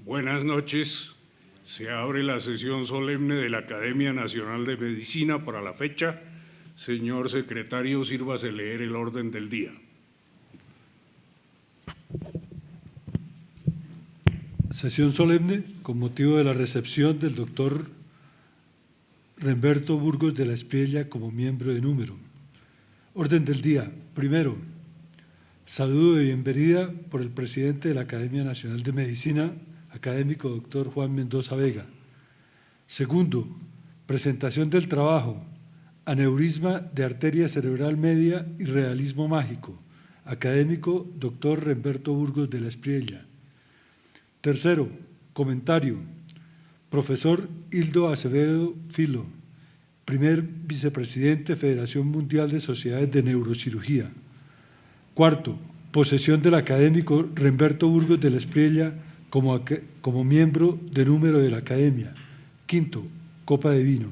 Buenas noches. Se abre la sesión solemne de la Academia Nacional de Medicina para la fecha. Señor secretario, sírvase leer el orden del día. Sesión solemne con motivo de la recepción del doctor Remberto Burgos de la Espriella como miembro de número. Orden del día. Primero, saludo de bienvenida por el presidente de la Academia Nacional de Medicina, académico doctor Juan Mendoza Vega. Segundo, presentación del trabajo, aneurisma de arteria cerebral media y realismo mágico, académico doctor Remberto Burgos de la Espriella. Tercero, comentario, profesor Hildo Acevedo Filo, primer vicepresidente Federación Mundial de Sociedades de Neurocirugía. Cuarto, posesión del académico Remberto Burgos de la Espriella como miembro de número de la Academia. Quinto, copa de vino.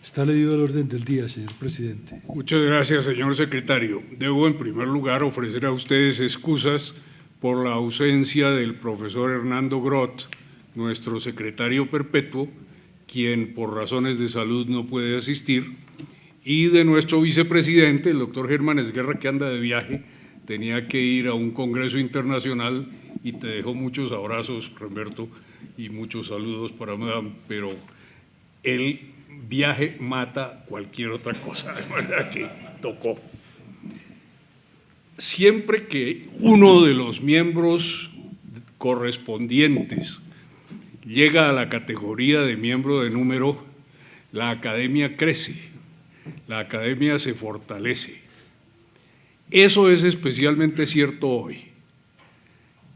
Está leído el orden del día, señor presidente. Muchas gracias, señor secretario. Debo, en primer lugar, ofrecer a ustedes excusas por la ausencia del profesor Hernando Groth, nuestro secretario perpetuo, quien por razones de salud no puede asistir, y de nuestro vicepresidente, el doctor Germán Esguerra, que anda de viaje, tenía que ir a un congreso internacional y te dejo muchos abrazos, Remberto, y muchos saludos para Madame, pero el viaje mata cualquier otra cosa, de manera que tocó. Siempre que uno de los miembros correspondientes llega a la categoría de miembro de número, la academia crece, la academia se fortalece. Eso es especialmente cierto hoy.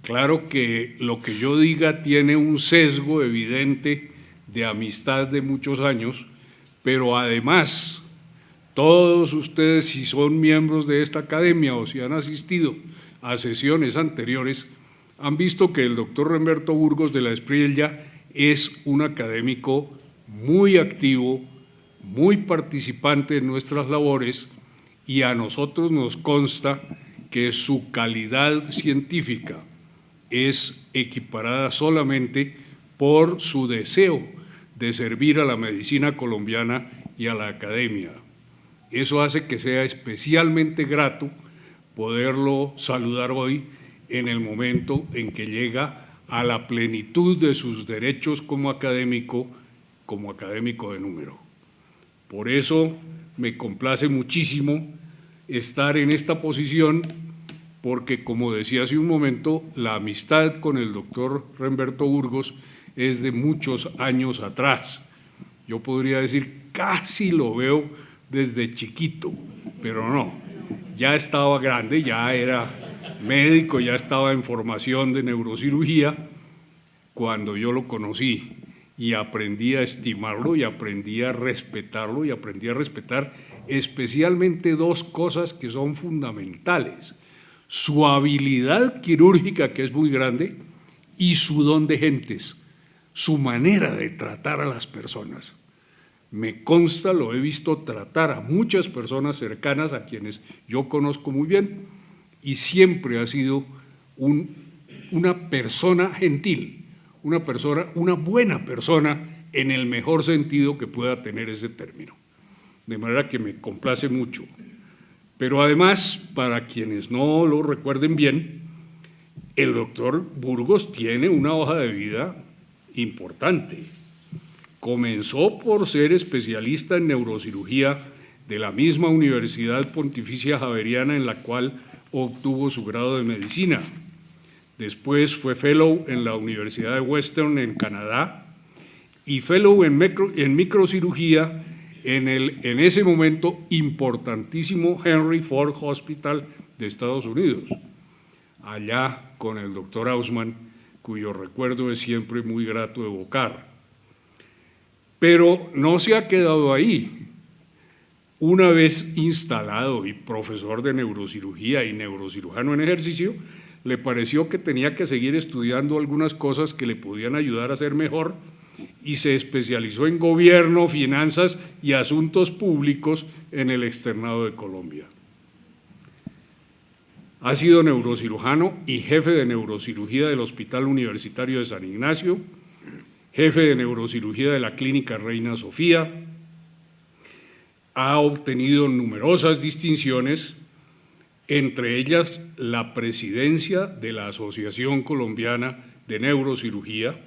Claro que lo que yo diga tiene un sesgo evidente de amistad de muchos años, pero además todos ustedes, si son miembros de esta academia o si han asistido a sesiones anteriores, han visto que el doctor Remberto Burgos de la Espriella es un académico muy activo, muy participante en nuestras labores, y a nosotros nos consta que su calidad científica es equiparada solamente por su deseo de servir a la medicina colombiana y a la academia. Eso hace que sea especialmente grato poderlo saludar hoy en el momento en que llega a la plenitud de sus derechos como académico de número. Por eso me complace muchísimo estar en esta posición, porque, como decía hace un momento, la amistad con el doctor Remberto Burgos es de muchos años atrás. Yo podría decir, casi lo veo desde chiquito, pero no, ya estaba grande, ya era médico, ya estaba en formación de neurocirugía cuando yo lo conocí, y aprendí a estimarlo y aprendí a respetarlo y aprendí a respetar especialmente dos cosas que son fundamentales: su habilidad quirúrgica, que es muy grande, y su don de gentes, su manera de tratar a las personas. Me consta, lo he visto tratar a muchas personas cercanas a quienes yo conozco muy bien, y siempre ha sido una persona gentil, una buena persona en el mejor sentido que pueda tener ese término. De manera que me complace mucho. Pero además, para quienes no lo recuerden bien, el doctor Burgos tiene una hoja de vida importante. Comenzó por ser especialista en neurocirugía de la misma Universidad Pontificia Javeriana, en la cual obtuvo su grado de medicina. Después fue fellow en la Universidad de Western en Canadá y fellow en microcirugía en ese momento importantísimo Henry Ford Hospital de Estados Unidos, allá con el doctor Hausmann, cuyo recuerdo es siempre muy grato evocar. Pero no se ha quedado ahí. Una vez instalado y profesor de neurocirugía y neurocirujano en ejercicio, le pareció que tenía que seguir estudiando algunas cosas que le podían ayudar a ser mejor, y se especializó en gobierno, finanzas y asuntos públicos en el Externado de Colombia. Ha sido neurocirujano y jefe de neurocirugía del Hospital Universitario de San Ignacio, jefe de neurocirugía de la Clínica Reina Sofía. Ha obtenido numerosas distinciones, entre ellas la presidencia de la Asociación Colombiana de Neurocirugía.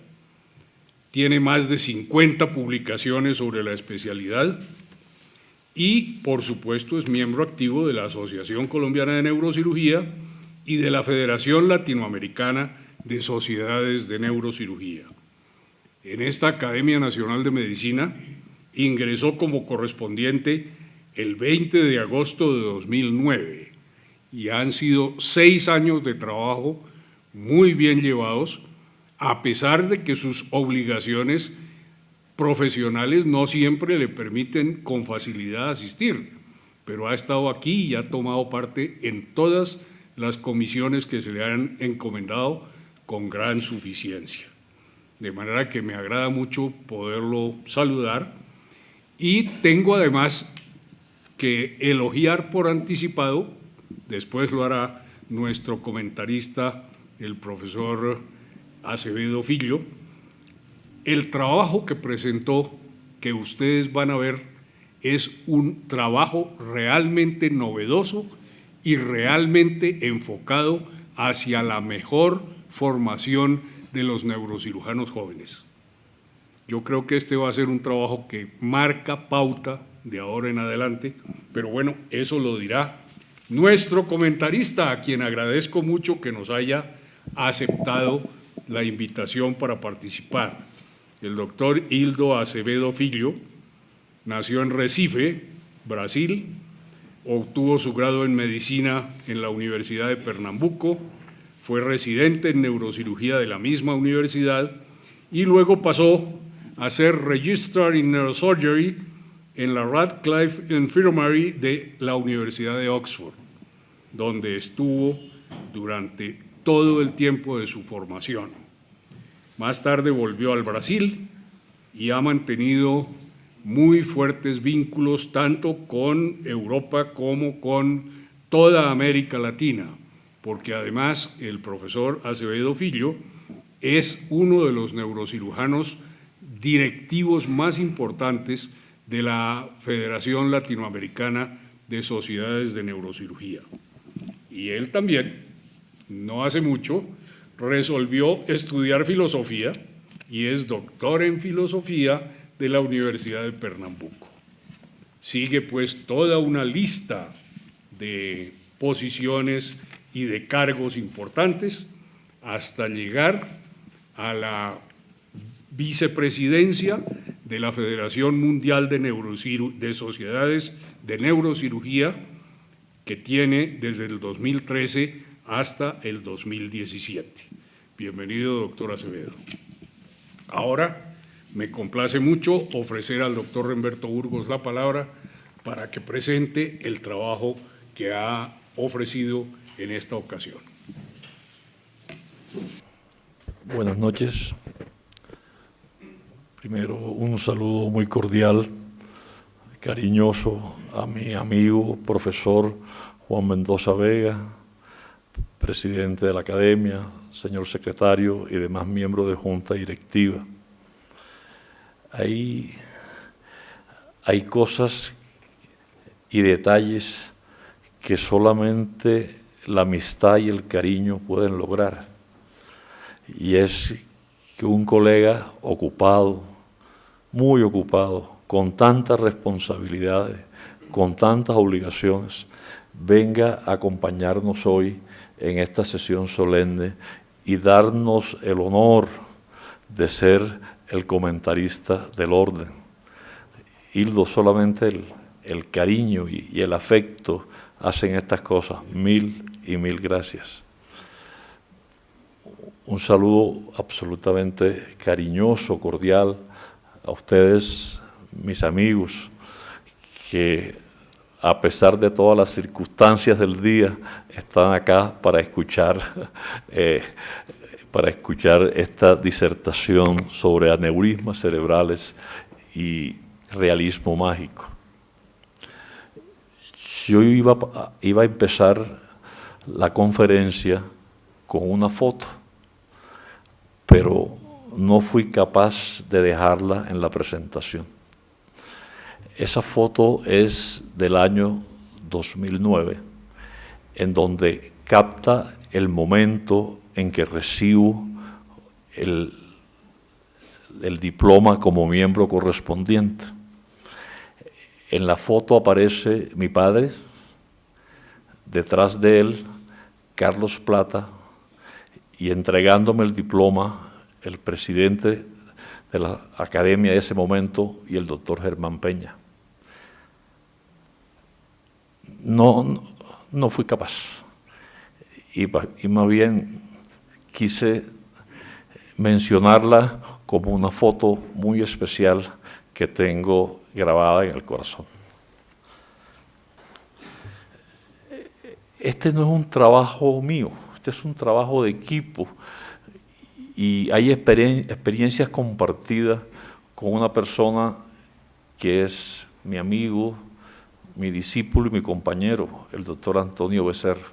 Tiene más de 50 publicaciones sobre la especialidad y, por supuesto, es miembro activo de la Asociación Colombiana de Neurocirugía y de la Federación Latinoamericana de Sociedades de Neurocirugía. En esta Academia Nacional de Medicina ingresó como correspondiente el 20 de agosto de 2009 y han sido 6 años de trabajo muy bien llevados, a pesar de que sus obligaciones profesionales no siempre le permiten con facilidad asistir, pero ha estado aquí y ha tomado parte en todas las comisiones que se le han encomendado con gran suficiencia. De manera que me agrada mucho poderlo saludar y tengo además que elogiar por anticipado, después lo hará nuestro comentarista, el profesor Acevedo Filho, el trabajo que presentó, que ustedes van a ver, es un trabajo realmente novedoso y realmente enfocado hacia la mejor formación de los neurocirujanos jóvenes. Yo creo que este va a ser un trabajo que marca pauta de ahora en adelante, pero bueno, eso lo dirá nuestro comentarista, a quien agradezco mucho que nos haya aceptado la invitación para participar. El doctor Hildo Acevedo Filho nació en Recife, Brasil, obtuvo su grado en medicina en la Universidad de Pernambuco, fue residente en neurocirugía de la misma universidad y luego pasó a ser Registrar in Neurosurgery en la Radcliffe Infirmary de la Universidad de Oxford, donde estuvo durante todo el tiempo de su formación. Más tarde volvió al Brasil y ha mantenido muy fuertes vínculos tanto con Europa como con toda América Latina, porque además el profesor Acevedo Filho es uno de los neurocirujanos directivos más importantes de la Federación Latinoamericana de Sociedades de Neurocirugía. Y él también, no hace mucho, resolvió estudiar filosofía y es doctor en filosofía de la Universidad de Pernambuco. Sigue pues toda una lista de posiciones y de cargos importantes hasta llegar a la vicepresidencia de la Federación Mundial de Sociedades de Neurocirugía, que tiene desde el 2013 hasta el 2017. Bienvenido, doctor Acevedo. Ahora me complace mucho ofrecer al doctor Remberto Burgos la palabra para que presente el trabajo que ha ofrecido en esta ocasión. Buenas noches. Primero, un saludo muy cordial, cariñoso a mi amigo, profesor Juan Mendoza Vega, presidente de la Academia, señor secretario y demás miembros de junta directiva. Hay cosas y detalles que solamente la amistad y el cariño pueden lograr. Y es que un colega ocupado, muy ocupado, con tantas responsabilidades, con tantas obligaciones, venga a acompañarnos hoy en esta sesión solemne y darnos el honor de ser el comentarista del orden. Hildo, solamente el cariño y el afecto hacen estas cosas. Mil y mil gracias. Un saludo absolutamente cariñoso, cordial a ustedes, mis amigos, que a pesar de todas las circunstancias del día, están acá para escuchar esta disertación sobre aneurismas cerebrales y realismo mágico. Yo iba a empezar la conferencia con una foto, pero no fui capaz de dejarla en la presentación. Esa foto es del año 2009, en donde capta el momento en que recibo el diploma como miembro correspondiente. En la foto aparece mi padre, detrás de él Carlos Plata, y entregándome el diploma el presidente de la academia de ese momento y el doctor Germán Peña. No fui capaz, y más bien quise mencionarla como una foto muy especial que tengo grabada en el corazón. Este no es un trabajo mío, este es un trabajo de equipo, y hay experiencias compartidas con una persona que es mi amigo, mi discípulo y mi compañero, el doctor Antonio Becerra.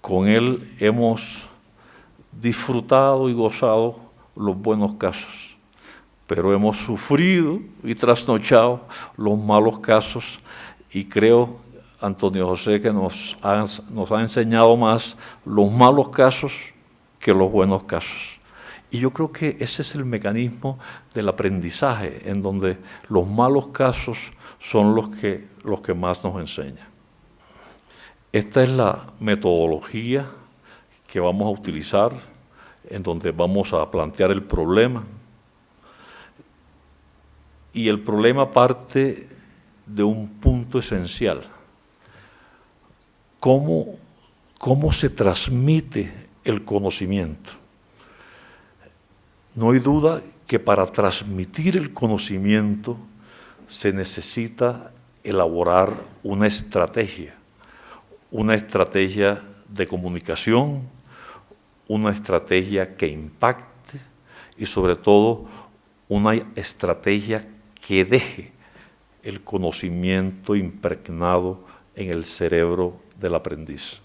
Con él hemos disfrutado y gozado los buenos casos, pero hemos sufrido y trasnochado los malos casos, y creo, Antonio José, que nos ha enseñado más los malos casos que los buenos casos. Y yo creo que ese es el mecanismo del aprendizaje, en donde los malos casos son los que más nos enseñan. Esta es la metodología que vamos a utilizar, en donde vamos a plantear el problema. Y el problema parte de un punto esencial. ¿Cómo se transmite el conocimiento? No hay duda que para transmitir el conocimiento se necesita elaborar una estrategia de comunicación, una estrategia que impacte y sobre todo una estrategia que deje el conocimiento impregnado en el cerebro del aprendiz.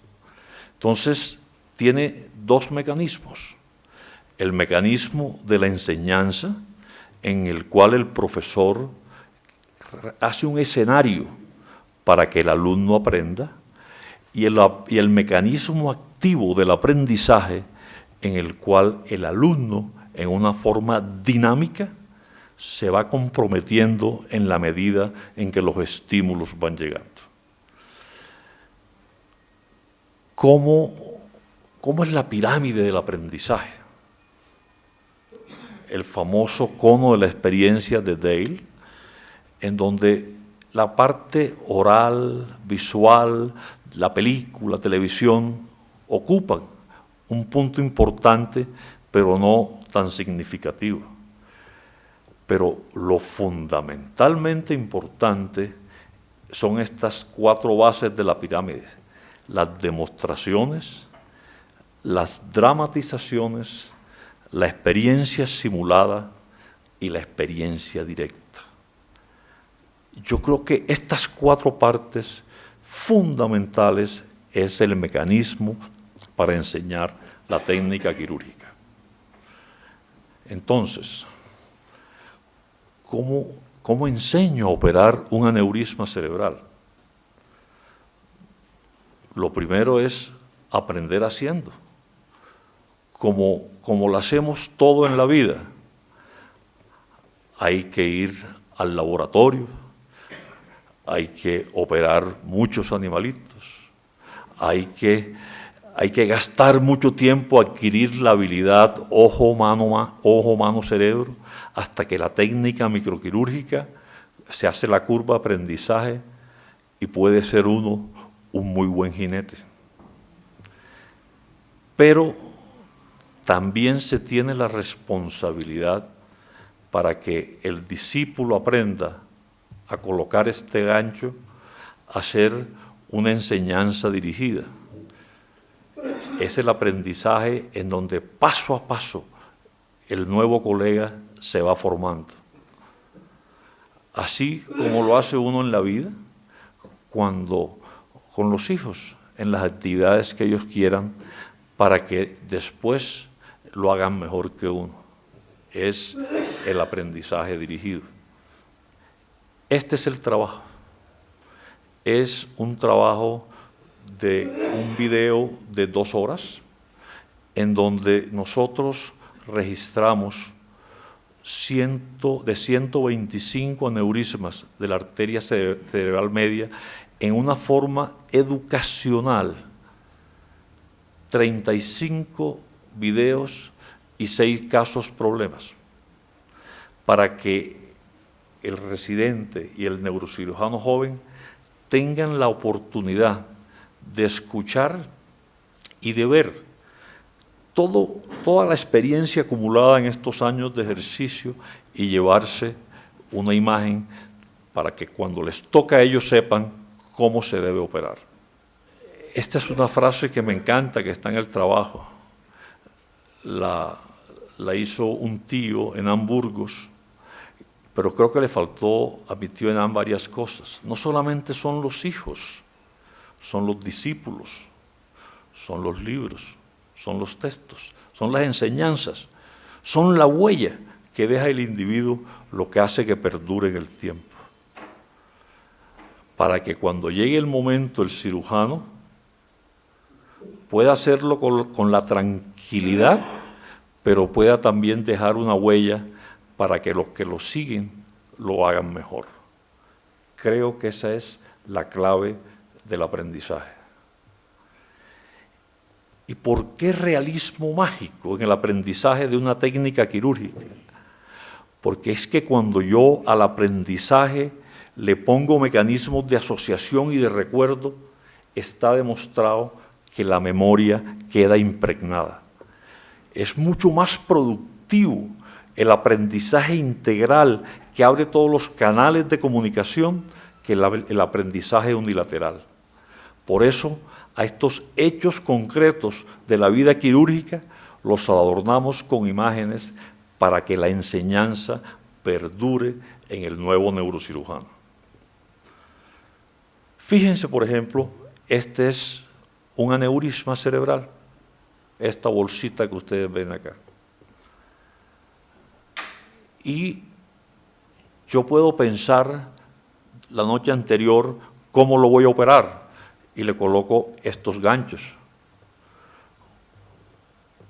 Entonces, tiene dos mecanismos. El mecanismo de la enseñanza, en el cual el profesor hace un escenario para que el alumno aprenda, y el mecanismo activo del aprendizaje, en el cual el alumno, en una forma dinámica, se va comprometiendo en la medida en que los estímulos van llegando. ¿Cómo es la pirámide del aprendizaje? El famoso cono de la experiencia de Dale, en donde la parte oral, visual, la película, la televisión, ocupan un punto importante, pero no tan significativo. Pero lo fundamentalmente importante son estas cuatro bases de la pirámide: las demostraciones, las dramatizaciones, la experiencia simulada y la experiencia directa. Yo creo que estas cuatro partes fundamentales es el mecanismo para enseñar la técnica quirúrgica. Entonces, ¿cómo enseño a operar un aneurisma cerebral? Lo primero es aprender haciendo. Como lo hacemos todo en la vida, hay que ir al laboratorio, hay que operar muchos animalitos, hay que gastar mucho tiempo a adquirir la habilidad ojo, mano, cerebro, hasta que la técnica microquirúrgica se hace la curva de aprendizaje y puede ser uno un muy buen jinete. Pero también se tiene la responsabilidad para que el discípulo aprenda a colocar este gancho, a hacer una enseñanza dirigida. Es el aprendizaje en donde paso a paso el nuevo colega se va formando. Así como lo hace uno en la vida, cuando con los hijos en las actividades que ellos quieran para que después lo hagan mejor que uno. Es el aprendizaje dirigido. Este es el trabajo. Es un trabajo de un video de 2 horas en donde nosotros registramos de 125 aneurismas de la arteria cerebral media en una forma educacional, 35 videos y 6 casos problemas, para que el residente y el neurocirujano joven tengan la oportunidad de escuchar y de ver toda la experiencia acumulada en estos años de ejercicio y llevarse una imagen para que cuando les toca a ellos sepan cómo se debe operar. Esta es una frase que me encanta, que está en el trabajo. La hizo un tío en Hamburgos, pero creo que le faltó a mi tío Enán varias cosas. No solamente son los hijos, son los discípulos, son los libros, son los textos, son las enseñanzas, son la huella que deja el individuo, lo que hace que perdure en el tiempo. Para que cuando llegue el momento el cirujano pueda hacerlo con la tranquilidad, pero pueda también dejar una huella para que los que lo siguen lo hagan mejor. Creo que esa es la clave del aprendizaje. ¿Y por qué realismo mágico en el aprendizaje de una técnica quirúrgica? Porque es que cuando yo al aprendizaje le pongo mecanismos de asociación y de recuerdo, está demostrado que la memoria queda impregnada. Es mucho más productivo el aprendizaje integral que abre todos los canales de comunicación que el aprendizaje unilateral. Por eso, a estos hechos concretos de la vida quirúrgica los adornamos con imágenes para que la enseñanza perdure en el nuevo neurocirujano. Fíjense, por ejemplo, este es un aneurisma cerebral, esta bolsita que ustedes ven acá. Y yo puedo pensar la noche anterior cómo lo voy a operar y le coloco estos ganchos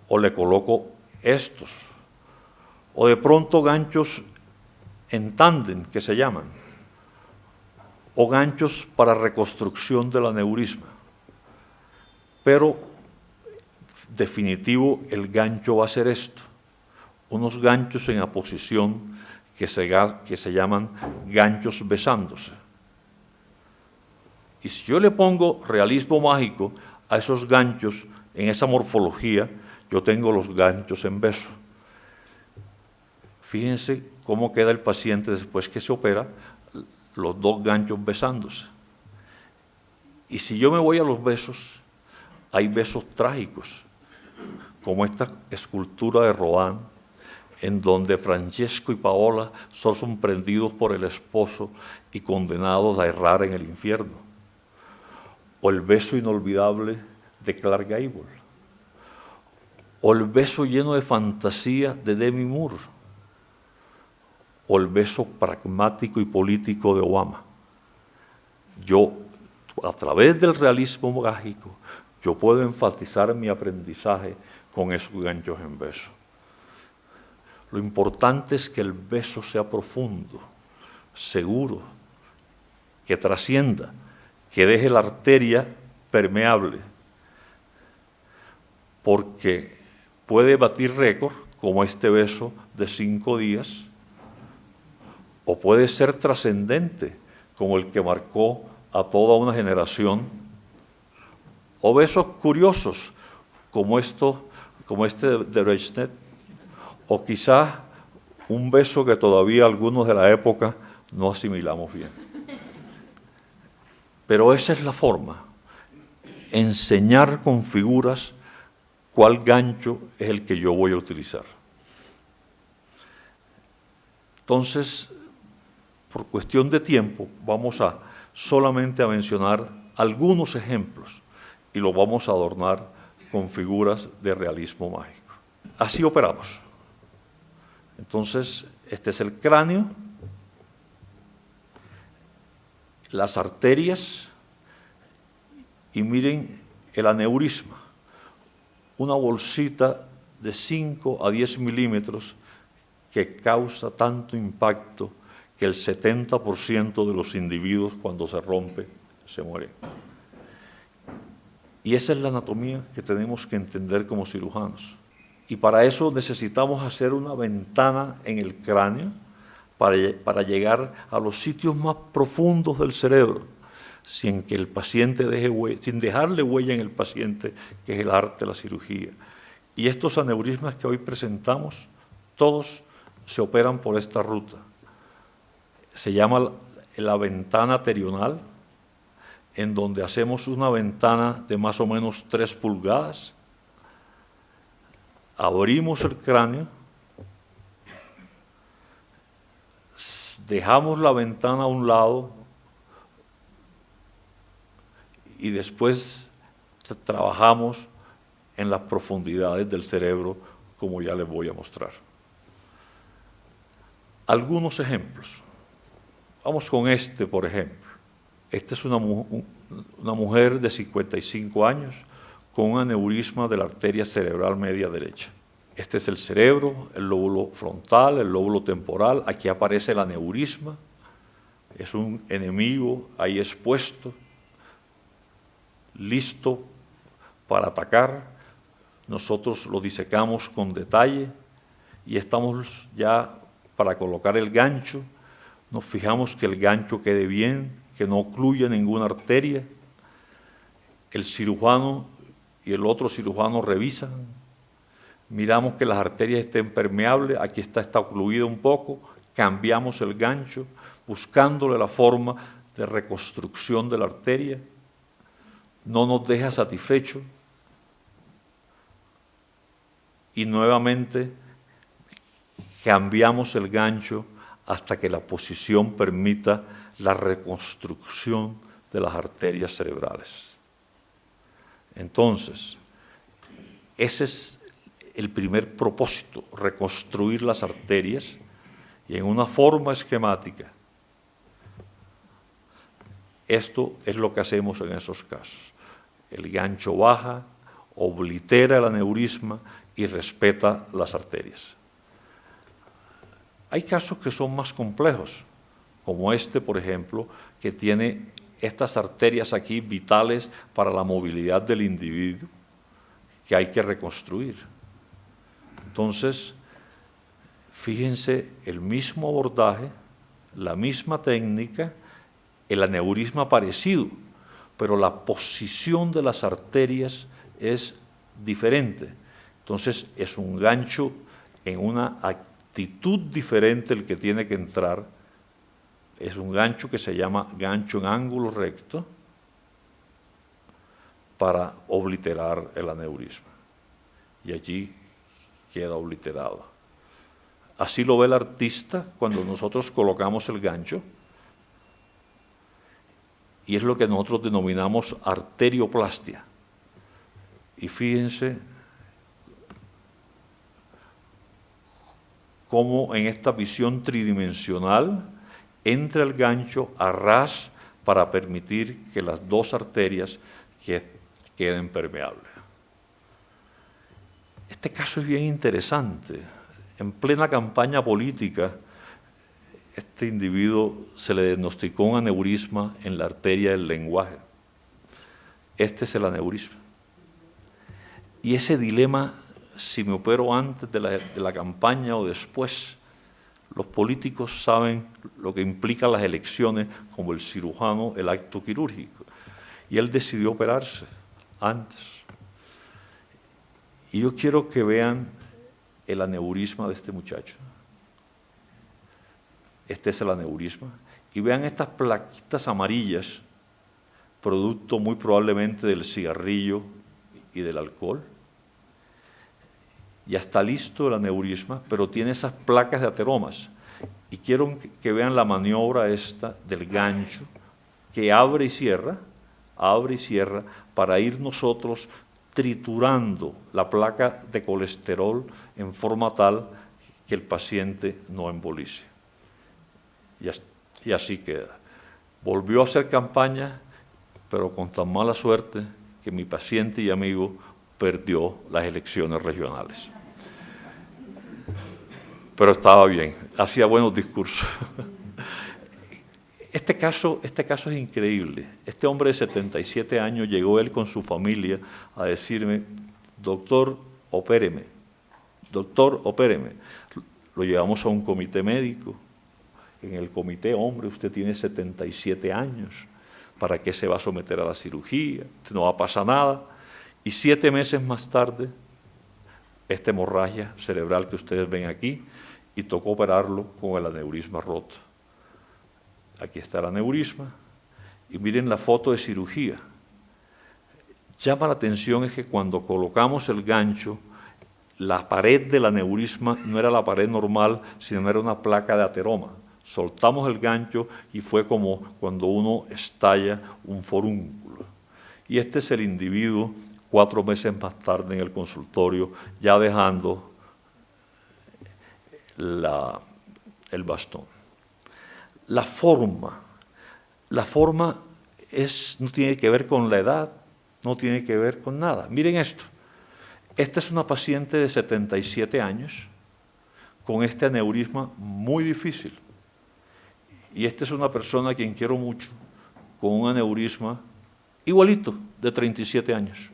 o le coloco estos o de pronto ganchos en tándem que se llaman o ganchos para reconstrucción del aneurisma, pero definitivo el gancho va a ser esto, unos ganchos en aposición que se llaman ganchos besándose. Y si yo le pongo realismo mágico a esos ganchos, en esa morfología, yo tengo los ganchos en beso. Fíjense cómo queda el paciente después que se opera, los 2 ganchos besándose. Y si yo me voy a los besos, hay besos trágicos, como esta escultura de Rodin, en donde Francesco y Paola son sorprendidos por el esposo y condenados a errar en el infierno. O el beso inolvidable de Clark Gable, o el beso lleno de fantasía de Demi Moore, o el beso pragmático y político de Obama. Yo, a través del realismo mágico, yo puedo enfatizar mi aprendizaje con esos ganchos en beso. Lo importante es que el beso sea profundo, seguro, que trascienda, que deje la arteria permeable, porque puede batir récord, como este beso de 5 días, o puede ser trascendente, como el que marcó a toda una generación, o besos curiosos, como este de Brezhnev, o quizás un beso que todavía algunos de la época no asimilamos bien. Pero esa es la forma, enseñar con figuras cuál gancho es el que yo voy a utilizar. Entonces, por cuestión de tiempo, vamos solamente a mencionar algunos ejemplos y lo vamos a adornar con figuras de realismo mágico. Así operamos. Entonces, este es el cráneo, las arterias y miren el aneurisma, una bolsita de 5 a 10 milímetros que causa tanto impacto que el 70% de los individuos cuando se rompe se mueren. Y esa es la anatomía que tenemos que entender como cirujanos. Y para eso necesitamos hacer una ventana en el cráneo para llegar a los sitios más profundos del cerebro, sin que el paciente sin dejarle huella en el paciente, que es el arte de la cirugía. Y estos aneurismas que hoy presentamos, todos se operan por esta ruta. Se llama la ventana terional, en donde hacemos una ventana de más o menos 3 pulgadas, abrimos el cráneo, dejamos la ventana a un lado y después trabajamos en las profundidades del cerebro, como ya les voy a mostrar. Algunos ejemplos. Vamos con este, por ejemplo. Esta es una mujer de 55 años con un aneurisma de la arteria cerebral media derecha. Este es el cerebro, el lóbulo frontal, el lóbulo temporal. Aquí aparece el aneurisma. Es un enemigo ahí expuesto, listo para atacar. Nosotros lo disecamos con detalle y estamos ya para colocar el gancho. Nos fijamos que el gancho quede bien, que no ocluya ninguna arteria. El cirujano y el otro cirujano revisan. Miramos que las arterias estén permeables. Aquí está ocluido un poco. Cambiamos el gancho, buscándole la forma de reconstrucción de la arteria. No nos deja satisfecho. Y nuevamente cambiamos el gancho hasta que la posición permita la reconstrucción de las arterias cerebrales. Entonces, ese es el primer propósito, reconstruir las arterias y en una forma esquemática. Esto es lo que hacemos en esos casos. El gancho baja, oblitera el aneurisma y respeta las arterias. Hay casos que son más complejos, como este, por ejemplo, que tiene estas arterias aquí vitales para la movilidad del individuo, que hay que reconstruir. Entonces, fíjense, el mismo abordaje, la misma técnica, el aneurisma parecido, pero la posición de las arterias es diferente. Entonces, es un gancho en una actitud diferente el que tiene que entrar. Es un gancho que se llama gancho en ángulo recto para obliterar el aneurisma. Y allí queda obliterado. Así lo ve el artista cuando nosotros colocamos el gancho. Y es lo que nosotros denominamos arterioplastia. Y fíjense cómo en esta visión tridimensional entra el gancho a ras para permitir que las dos arterias queden permeables. Este caso es bien interesante. En plena campaña política, este individuo se le diagnosticó un aneurisma en la arteria del lenguaje. Este es el aneurisma. Y ese dilema, si me opero antes de la campaña o después, los políticos saben lo que implica las elecciones, como el cirujano, el acto quirúrgico. Y él decidió operarse antes. Y yo quiero que vean el aneurisma de este muchacho. Este es el aneurisma. Y vean estas plaquitas amarillas, producto muy probablemente del cigarrillo y del alcohol. Ya está listo el aneurisma, pero tiene esas placas de ateromas. Y quiero que vean la maniobra esta del gancho, que abre y cierra abre y cierra, para ir nosotros triturando la placa de colesterol en forma tal que el paciente no embolice. Y así queda. Volvió a hacer campaña, pero con tan mala suerte que mi paciente y amigo perdió las elecciones regionales. Pero estaba bien, hacía buenos discursos. Este caso es increíble. Este hombre de 77 años llegó él con su familia a decirme, doctor, opéreme, doctor, opéreme. Lo llevamos a un comité médico. En el comité, hombre, usted tiene 77 años, ¿para qué se va a someter a la cirugía? No va a pasar nada. Y 7 meses más tarde, esta hemorragia cerebral que ustedes ven aquí, y tocó operarlo con el aneurisma roto. Aquí está el aneurisma, y miren la foto de cirugía. Llama la atención es que cuando colocamos el gancho, la pared del aneurisma no era la pared normal, sino era una placa de ateroma. Soltamos el gancho y fue como cuando uno estalla un forúnculo. Y este es el individuo 4 meses más tarde en el consultorio, ya dejando el bastón. La forma no tiene que ver con la edad, no tiene que ver con nada. Miren esto. Esta es una paciente de 77 años con este aneurisma muy difícil. Y esta es una persona a quien quiero mucho, con un aneurisma igualito, de 37 años.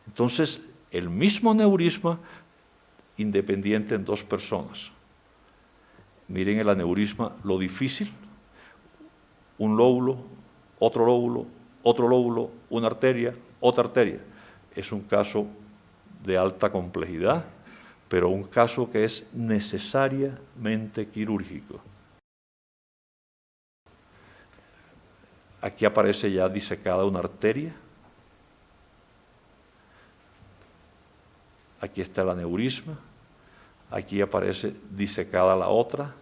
Entonces, el mismo aneurisma independiente en 2 personas. Miren el aneurisma, lo difícil, un lóbulo, otro lóbulo, una arteria, otra arteria. Es un caso de alta complejidad, pero un caso que es necesariamente quirúrgico. Aquí aparece ya disecada una arteria. Aquí está el aneurisma. Aquí aparece disecada la otra.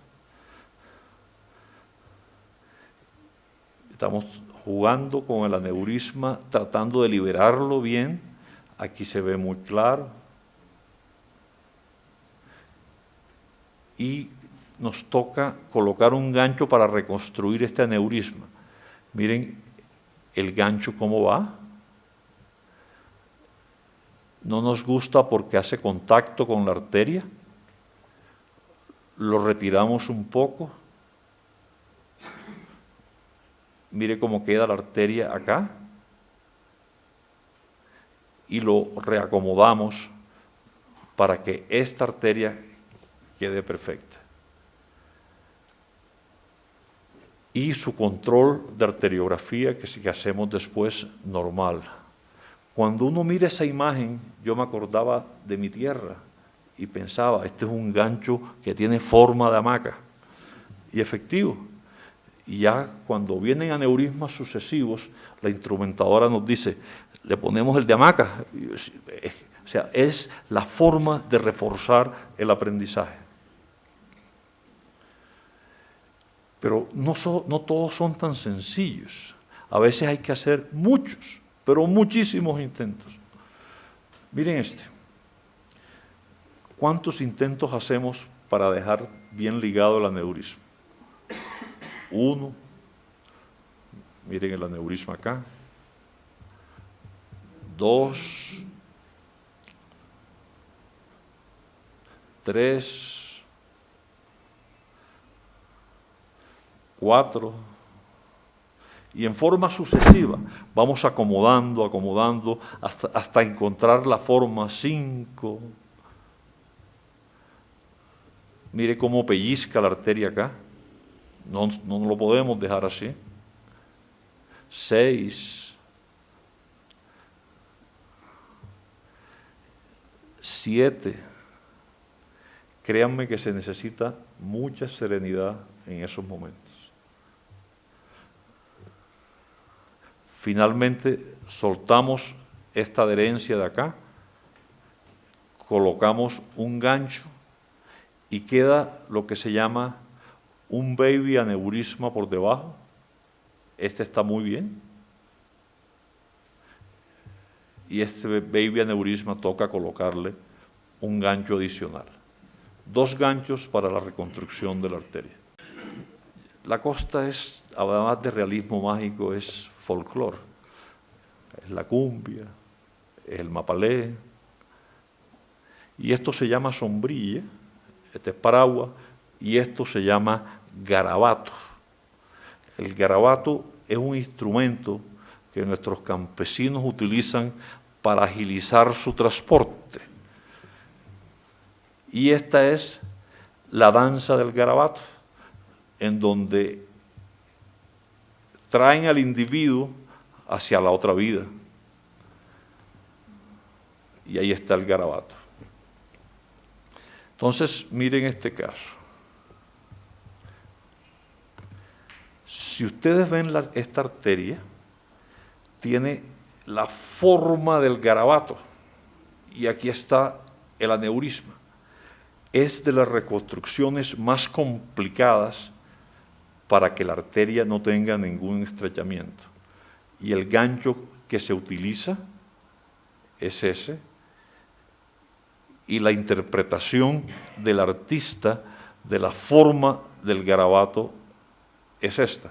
Estamos jugando con el aneurisma, tratando de liberarlo bien. Aquí se ve muy claro. Y nos toca colocar un gancho para reconstruir este aneurisma. Miren el gancho cómo va. No nos gusta porque hace contacto con la arteria. Lo retiramos un poco. Mire cómo queda la arteria acá. Y lo reacomodamos para que esta arteria quede perfecta. Y su control de arteriografía que hacemos después normal. Cuando uno mira esa imagen, yo me acordaba de mi tierra y pensaba, este es un gancho que tiene forma de hamaca. Y efectivo. Y ya cuando vienen aneurismas sucesivos, la instrumentadora nos dice, le ponemos el de hamaca. O sea, es la forma de reforzar el aprendizaje. Pero no todos son tan sencillos. A veces hay que hacer muchos, pero muchísimos intentos. Miren este. ¿Cuántos intentos hacemos para dejar bien ligado el aneurisma? 1. Miren el aneurisma acá. 2. 3. 4, y en forma sucesiva vamos acomodando hasta encontrar la forma 5. Mire cómo pellizca la arteria acá, no lo podemos dejar así. 6, 7, créanme que se necesita mucha serenidad en esos momentos. Finalmente soltamos esta adherencia de acá, colocamos un gancho y queda lo que se llama un baby aneurisma por debajo. Este está muy bien. y este baby aneurisma toca colocarle un gancho adicional. 2 ganchos para la reconstrucción de la arteria. La costa es, además de realismo mágico, es folclore. Es la cumbia, es el mapalé. Y esto se llama sombrilla, este es paraguas, y esto se llama garabato. El garabato es un instrumento que nuestros campesinos utilizan para agilizar su transporte. Y esta es la danza del garabato, en donde traen al individuo hacia la otra vida. Y ahí está el garabato. Entonces, miren este caso. Si ustedes ven esta arteria, tiene la forma del garabato, y aquí está el aneurisma. Es de las reconstrucciones más complicadas para que la arteria no tenga ningún estrechamiento. Y el gancho que se utiliza es ese, y la interpretación del artista de la forma del garabato es esta.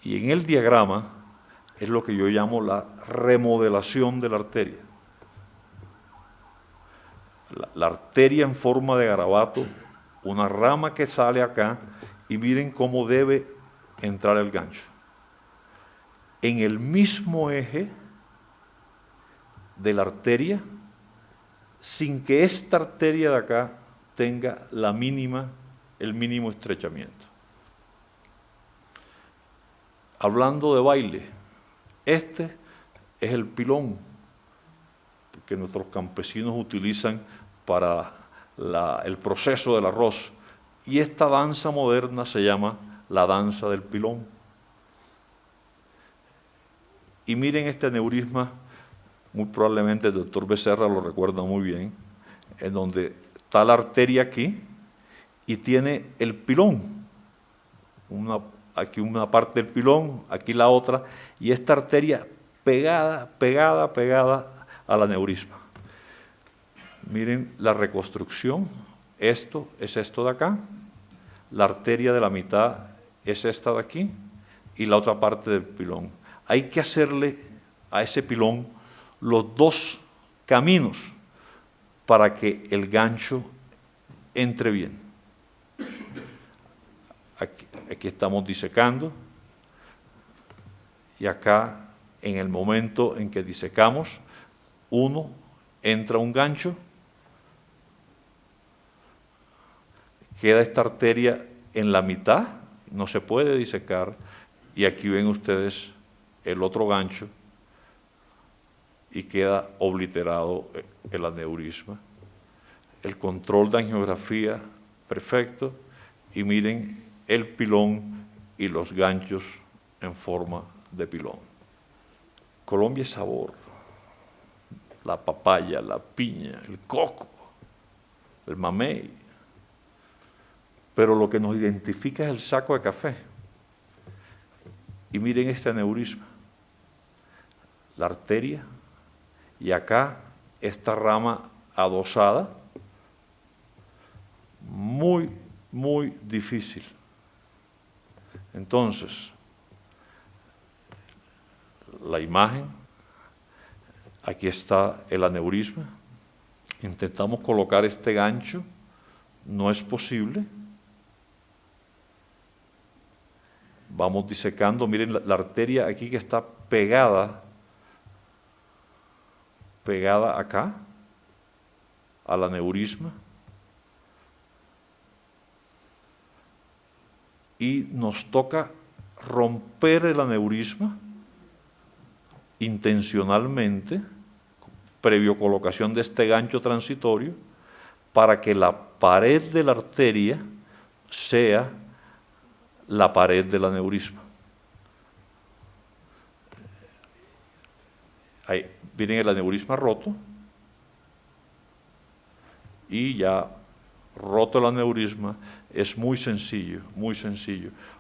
Y en el diagrama es lo que yo llamo la remodelación de la arteria. La arteria en forma de garabato, una rama que sale acá, y miren cómo debe entrar el gancho. En el mismo eje de la arteria, sin que esta arteria de acá tenga el mínimo estrechamiento. Hablando de baile, este es el pilón que nuestros campesinos utilizan para el proceso del arroz, y esta danza moderna se llama la danza del pilón. Y miren este aneurisma, muy probablemente el doctor Becerra lo recuerda muy bien, en donde está la arteria aquí y tiene el pilón, aquí una parte del pilón, aquí la otra, y esta arteria pegada al aneurisma. Miren la reconstrucción, esto es esto de acá, la arteria de la mitad es esta de aquí y la otra parte del pilón. Hay que hacerle a ese pilón los 2 caminos para que el gancho entre bien. Aquí estamos disecando, y acá, en el momento en que disecamos, entra un gancho, queda esta arteria en la mitad, no se puede disecar, y aquí ven ustedes el otro gancho, y queda obliterado el aneurisma. El control de angiografía perfecto, y miren el pilón y los ganchos en forma de pilón. Colombia es sabor, la papaya, la piña, el coco, el mamey, pero lo que nos identifica es el saco de café. Y miren este aneurisma, la arteria, y acá esta rama adosada, muy difícil. Entonces, la imagen, aquí está el aneurisma, intentamos colocar este gancho, no es posible. Vamos disecando, miren la arteria aquí que está pegada acá al aneurisma, y nos toca romper el aneurisma intencionalmente, previo colocación de este gancho transitorio, para que la pared de la arteria sea la pared del aneurisma. Ahí viene el aneurisma roto, y ya roto el aneurisma es muy sencillo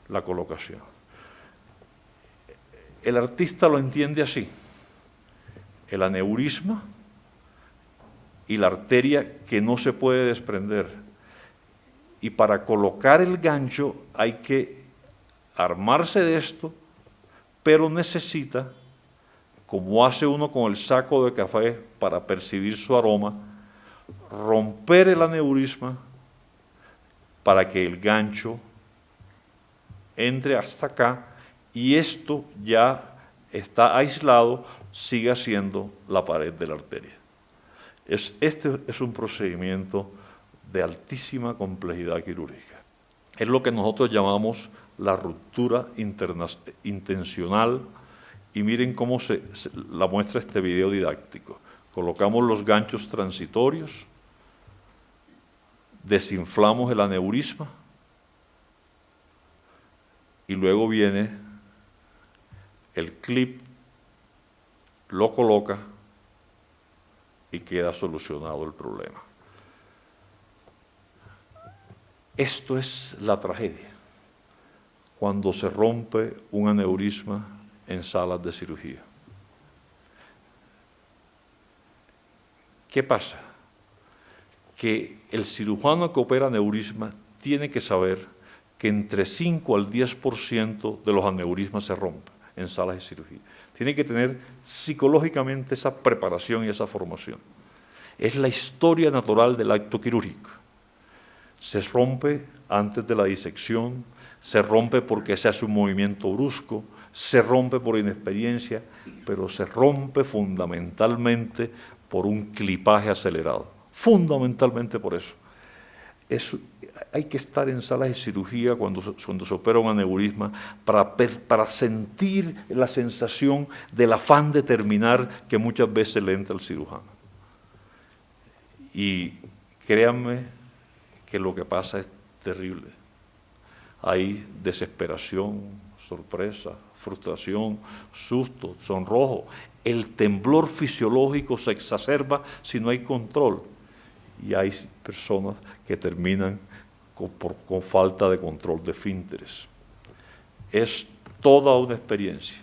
la colocación. El artista lo entiende así. el aneurisma y la arteria que no se puede desprender. Y para colocar el gancho hay que armarse de esto, pero necesita, como hace uno con el saco de café para percibir su aroma, romper el aneurisma para que el gancho entre hasta acá y esto ya está aislado, siga siendo la pared de la arteria. Este es un procedimiento de altísima complejidad quirúrgica. Es lo que nosotros llamamos la ruptura intencional, y miren cómo la muestra este video didáctico. Colocamos los ganchos transitorios, desinflamos el aneurisma y luego viene el clip, lo coloca y queda solucionado el problema. Esto es la tragedia cuando se rompe un aneurisma en salas de cirugía. ¿Qué pasa? Que el cirujano que opera aneurisma tiene que saber que entre 5 al 10% de los aneurismas se rompen en salas de cirugía. Tiene que tener psicológicamente esa preparación y esa formación. Es la historia natural del acto quirúrgico. Se rompe antes de la disección, se rompe porque se hace un movimiento brusco, se rompe por inexperiencia, pero se rompe fundamentalmente por un clipaje acelerado. Fundamentalmente por eso. Hay que estar en salas de cirugía cuando se opera un aneurisma para sentir la sensación del afán de terminar que muchas veces le entra al cirujano. Y créanme que lo que pasa es terrible. Hay desesperación, sorpresa, frustración, susto, sonrojo. El temblor fisiológico se exacerba si no hay control. Y hay personas que terminan con falta de control de esfínteres. Es toda una experiencia.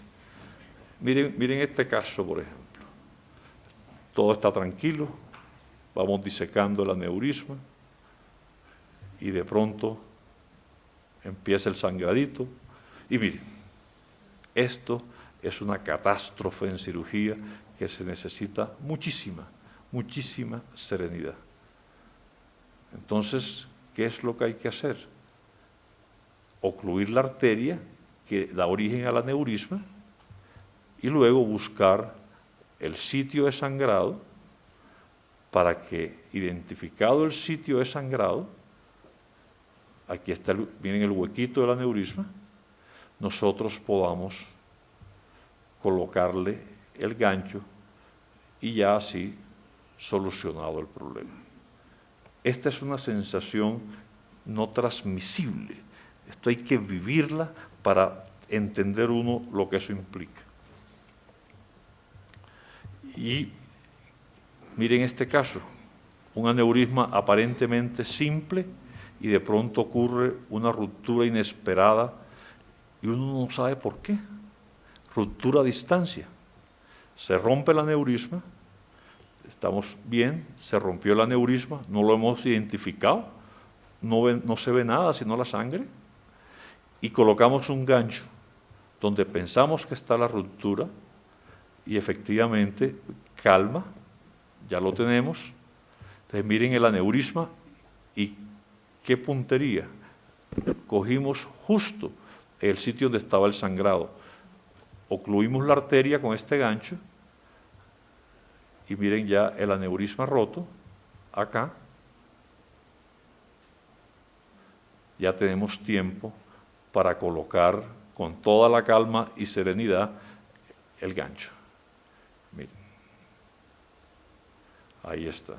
Miren este caso, por ejemplo. Todo está tranquilo, vamos disecando el aneurisma y de pronto empieza el sangradito. Y miren, esto es una catástrofe en cirugía que se necesita muchísima serenidad. Entonces, ¿qué es lo que hay que hacer? Ocluir la arteria que da origen al aneurisma y luego buscar el sitio de sangrado para que, identificado el sitio de sangrado, aquí está, miren el huequito del aneurisma, nosotros podamos colocarle el gancho y ya así solucionado el problema. Esta es una sensación no transmisible. Esto hay que vivirla para entender uno lo que eso implica. Y miren este caso, un aneurisma aparentemente simple y de pronto ocurre una ruptura inesperada y uno no sabe por qué. Ruptura a distancia. Se rompe el aneurisma, estamos bien, se rompió el aneurisma, no lo hemos identificado, no se ve nada sino la sangre, y colocamos un gancho donde pensamos que está la ruptura y efectivamente calma, ya lo tenemos. Entonces miren el aneurisma y qué puntería. Cogimos justo el sitio donde estaba el sangrado, ocluimos la arteria con este gancho y miren ya el aneurisma roto, acá. Ya tenemos tiempo para colocar con toda la calma y serenidad el gancho. Miren, ahí está.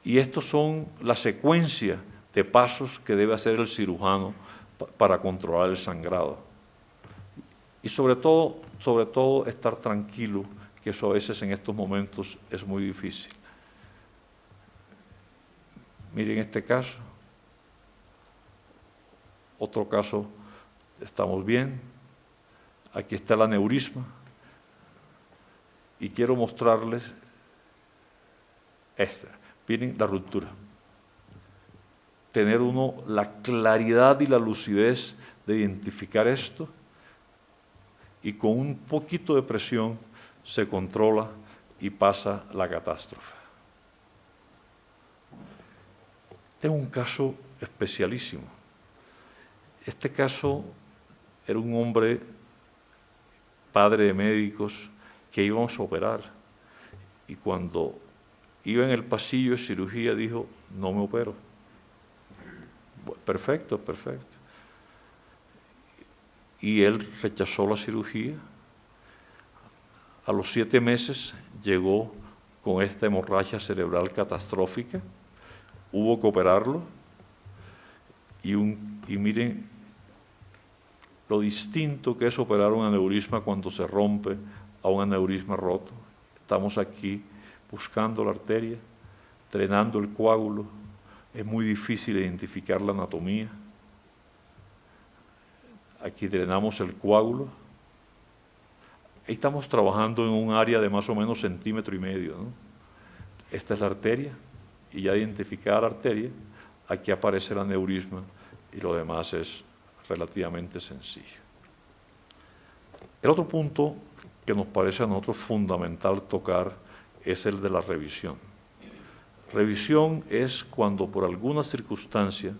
Y estos son la secuencia de pasos que debe hacer el cirujano para controlar el sangrado. Y sobre todo estar tranquilo, que eso a veces en estos momentos es muy difícil. Miren este caso. Otro caso, estamos bien. Aquí está el aneurisma. Y quiero mostrarles esta. Miren la ruptura. Tener uno la claridad y la lucidez de identificar esto, y con un poquito de presión se controla y pasa la catástrofe. Este es un caso especialísimo. Este caso era un hombre, padre de médicos, que íbamos a operar, y cuando iba en el pasillo de cirugía dijo: no me opero. Perfecto, perfecto. Y él rechazó la cirugía. A los 7 meses llegó con esta hemorragia cerebral catastrófica. Hubo que operarlo. Y miren lo distinto que es operar un aneurisma cuando se rompe a un aneurisma roto. Estamos aquí buscando la arteria, drenando el coágulo. Es muy difícil identificar la anatomía. Aquí drenamos el coágulo. Ahí estamos trabajando en un área de más o menos 1,5 cm, ¿no? Esta es la arteria, y ya identificada la arteria, aquí aparece el aneurisma, y lo demás es relativamente sencillo. El otro punto que nos parece a nosotros fundamental tocar es el de la revisión. Revisión es cuando por alguna circunstancia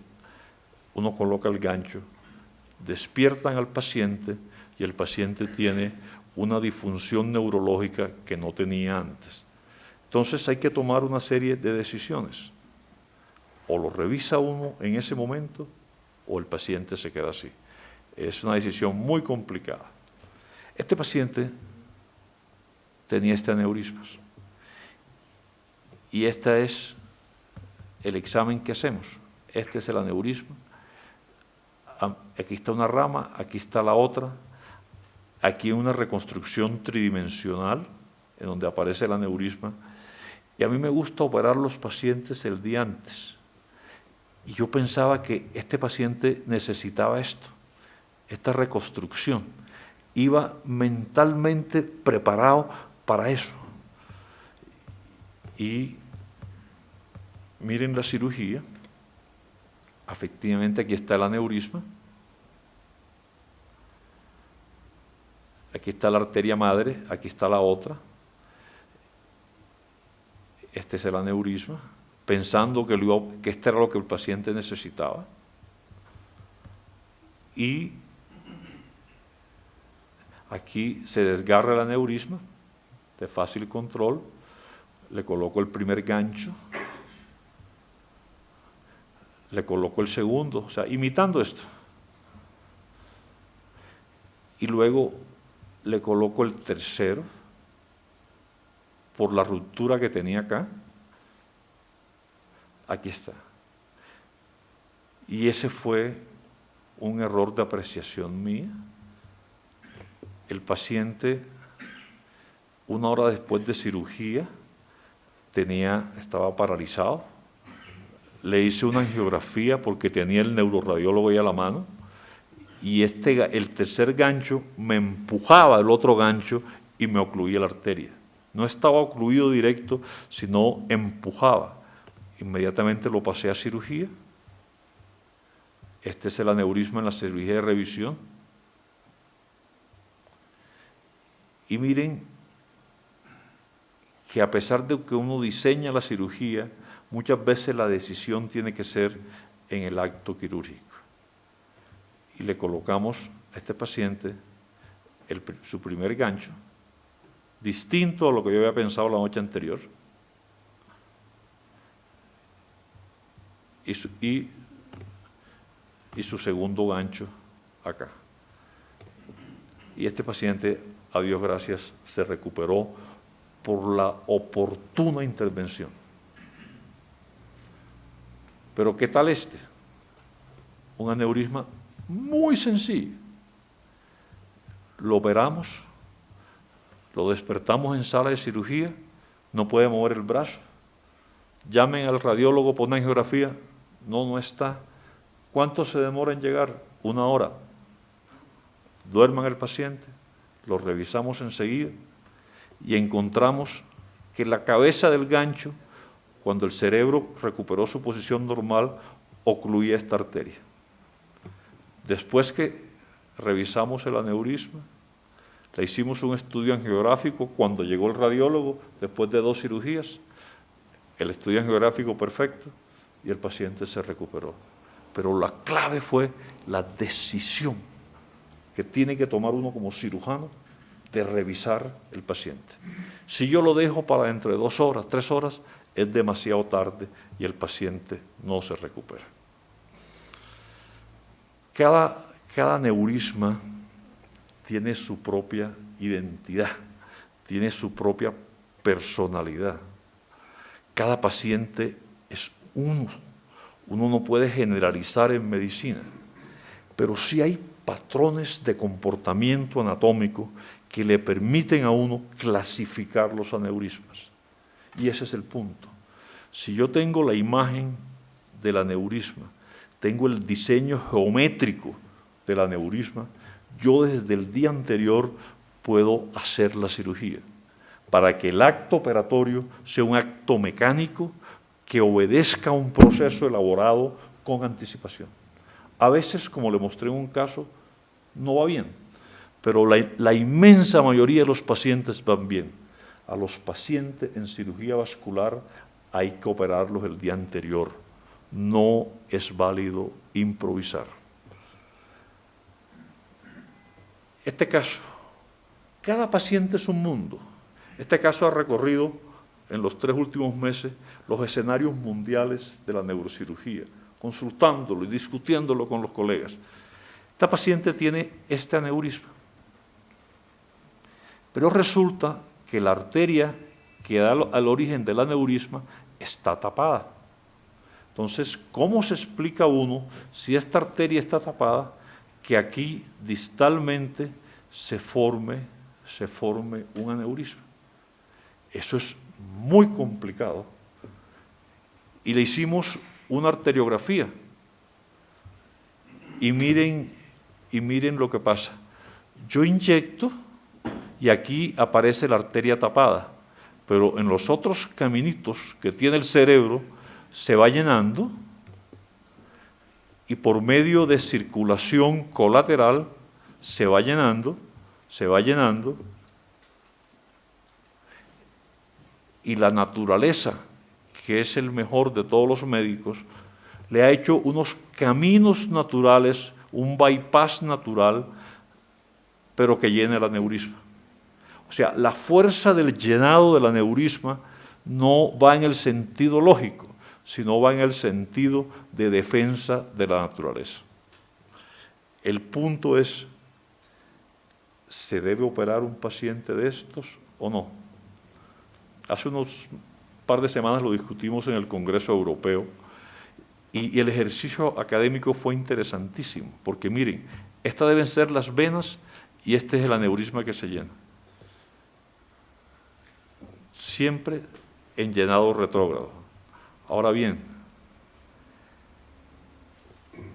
uno coloca el gancho, despiertan al paciente y el paciente tiene una disfunción neurológica que no tenía antes. Entonces hay que tomar una serie de decisiones. O lo revisa uno en ese momento o el paciente se queda así. Es una decisión muy complicada. Este paciente tenía este aneurisma. Y este es el examen que hacemos. Este es el aneurisma. Aquí está una rama, aquí está la otra. Aquí hay una reconstrucción tridimensional en donde aparece el aneurisma. Y a mí me gusta operar los pacientes el día antes. Y yo pensaba que este paciente necesitaba esto, esta reconstrucción. Iba mentalmente preparado para eso. Y miren la cirugía. Efectivamente, aquí está el aneurisma. Aquí está la arteria madre, aquí está la otra. Este es el aneurisma, pensando que este era lo que el paciente necesitaba. Y aquí se desgarra el aneurisma, de fácil control. Le coloco el primer gancho, le coloco el segundo, o sea, imitando esto. Y luego le coloco el tercero, por la ruptura que tenía acá. Aquí está. Y ese fue un error de apreciación mía. El paciente, 1 hora después de cirugía, estaba paralizado. Le hice una angiografía porque tenía el neuroradiólogo ahí a la mano, y el tercer gancho me empujaba el otro gancho y me ocluía la arteria. No estaba ocluido directo, sino empujaba. Inmediatamente lo pasé a cirugía. Este es el aneurisma en la cirugía de revisión. Y miren que a pesar de que uno diseña la cirugía, muchas veces la decisión tiene que ser en el acto quirúrgico. Y le colocamos a este paciente su primer gancho, distinto a lo que yo había pensado la noche anterior, y su segundo gancho acá. Y este paciente, a Dios gracias, se recuperó por la oportuna intervención. Pero ¿qué tal este? Un aneurisma muy sencillo. Lo operamos, lo despertamos en sala de cirugía, no puede mover el brazo. Llamen al radiólogo por una angiografía, no está. ¿Cuánto se demora en llegar? 1 hora. Duerman el paciente, lo revisamos enseguida y encontramos que la cabeza del gancho, cuando el cerebro recuperó su posición normal, ocluía esta arteria. Después que revisamos el aneurisma, le hicimos un estudio angiográfico. Cuando llegó el radiólogo, después de 2 cirugías, el estudio angiográfico perfecto y el paciente se recuperó. Pero la clave fue la decisión que tiene que tomar uno como cirujano de revisar el paciente. Si yo lo dejo para dentro de 2 horas, 3 horas, es demasiado tarde y el paciente no se recupera. Cada aneurisma tiene su propia identidad, tiene su propia personalidad. Cada paciente es uno. Uno no puede generalizar en medicina, pero sí hay patrones de comportamiento anatómico que le permiten a uno clasificar los aneurismas. Y ese es el punto. Si yo tengo la imagen del aneurisma, tengo el diseño geométrico del aneurisma, yo desde el día anterior puedo hacer la cirugía para que el acto operatorio sea un acto mecánico que obedezca a un proceso elaborado con anticipación. A veces, como le mostré en un caso, no va bien, pero la inmensa mayoría de los pacientes van bien. A los pacientes en cirugía vascular hay que operarlos el día anterior. No es válido improvisar. Este caso, cada paciente es un mundo. Este caso ha recorrido en los 3 últimos meses los escenarios mundiales de la neurocirugía, consultándolo y discutiéndolo con los colegas. Esta paciente tiene este aneurisma, pero resulta que la arteria que da al origen del aneurisma está tapada. Entonces, ¿cómo se explica uno si esta arteria está tapada que aquí distalmente se forme un aneurisma? Eso es muy complicado. Y le hicimos una arteriografía. Y miren lo que pasa. Yo inyecto y aquí aparece la arteria tapada, pero en los otros caminitos que tiene el cerebro se va llenando y por medio de circulación colateral se va llenando, y la naturaleza, que es el mejor de todos los médicos, le ha hecho unos caminos naturales, un bypass natural, pero que llena el aneurisma. O sea, la fuerza del llenado del aneurisma no va en el sentido lógico, sino va en el sentido de defensa de la naturaleza. El punto es, ¿se debe operar un paciente de estos o no? Hace unos par de semanas lo discutimos en el Congreso Europeo y el ejercicio académico fue interesantísimo, porque miren, estas deben ser las venas y este es el aneurisma que se llena. Siempre en llenado retrógrado. Ahora bien,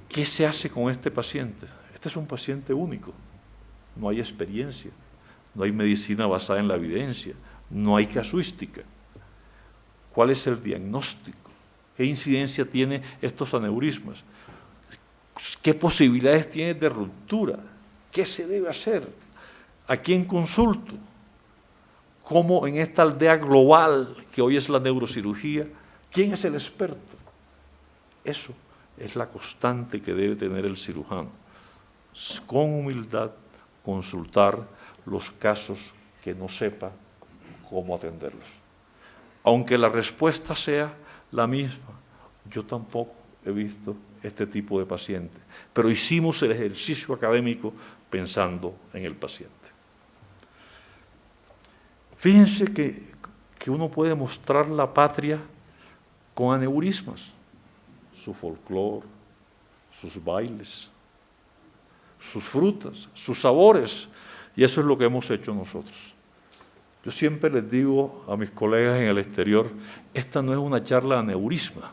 ¿qué se hace con este paciente? Este es un paciente único, no hay experiencia, no hay medicina basada en la evidencia, no hay casuística. ¿Cuál es el diagnóstico? ¿Qué incidencia tiene estos aneurismas? ¿Qué posibilidades tiene de ruptura? ¿Qué se debe hacer? ¿A quién consulto? ¿Cómo en esta aldea global que hoy es la neurocirugía, quién es el experto? Eso es la constante que debe tener el cirujano. Con humildad, consultar los casos que no sepa cómo atenderlos. Aunque la respuesta sea la misma, yo tampoco he visto este tipo de paciente, pero hicimos el ejercicio académico pensando en el paciente. Fíjense que uno puede mostrar la patria con aneurismas, su folclore, sus bailes, sus frutas, sus sabores, y eso es lo que hemos hecho nosotros. Yo siempre les digo a mis colegas en el exterior, esta no es una charla de aneurisma,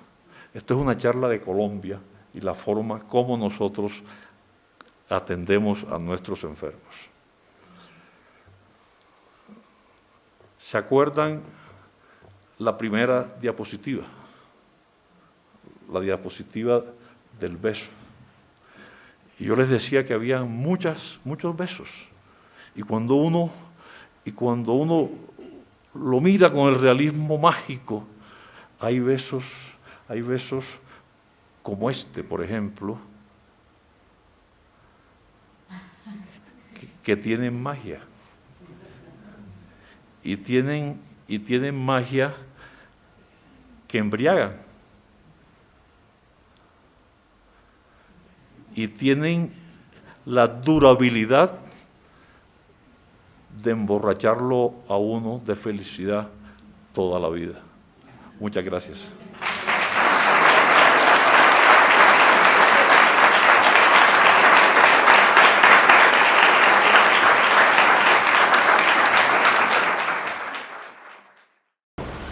esto es una charla de Colombia y la forma como nosotros atendemos a nuestros enfermos. ¿Se acuerdan la primera diapositiva? La diapositiva del beso. Y yo les decía que había muchos besos. Y cuando uno lo mira con el realismo mágico, hay besos como este, por ejemplo, que tienen magia. Y tienen magia que embriagan. Y tienen la durabilidad de emborracharlo a uno de felicidad toda la vida. Muchas gracias.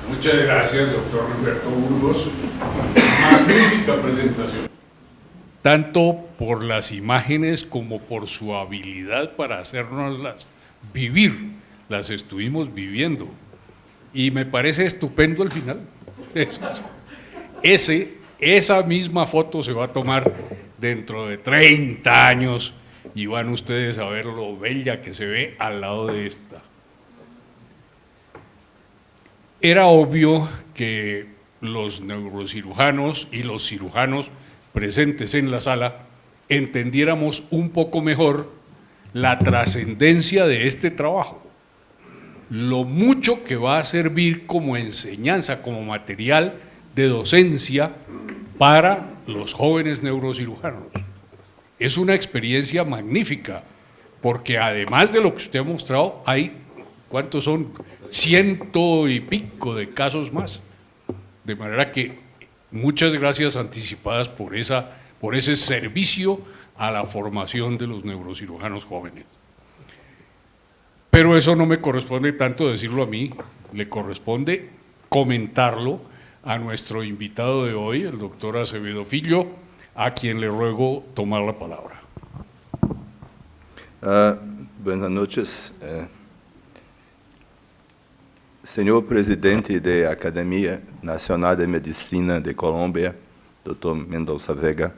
Muchas gracias, doctor Humberto Burgos. Magnífica presentación. Tanto por las imágenes como por su habilidad para hacernoslas vivir. Las estuvimos viviendo. Y me parece estupendo el final. Esa misma foto se va a tomar dentro de 30 años y van ustedes a ver lo bella que se ve al lado de esta. Era obvio que los neurocirujanos y los cirujanos presentes en la sala entendiéramos un poco mejor la trascendencia de este trabajo, lo mucho que va a servir como enseñanza, como material de docencia para los jóvenes neurocirujanos. Es una experiencia magnífica, porque además de lo que usted ha mostrado, hay, ¿cuántos son? 100 y pico de casos más. De manera que muchas gracias anticipadas por ese servicio a la formación de los neurocirujanos jóvenes. Pero eso no me corresponde tanto decirlo a mí, le corresponde comentarlo a nuestro invitado de hoy, el doctor Acevedo Filho, a quien le ruego tomar la palabra. Buenas noches. Senhor presidente da Academia Nacional de Medicina de Colômbia, Dr. Mendonça Vega,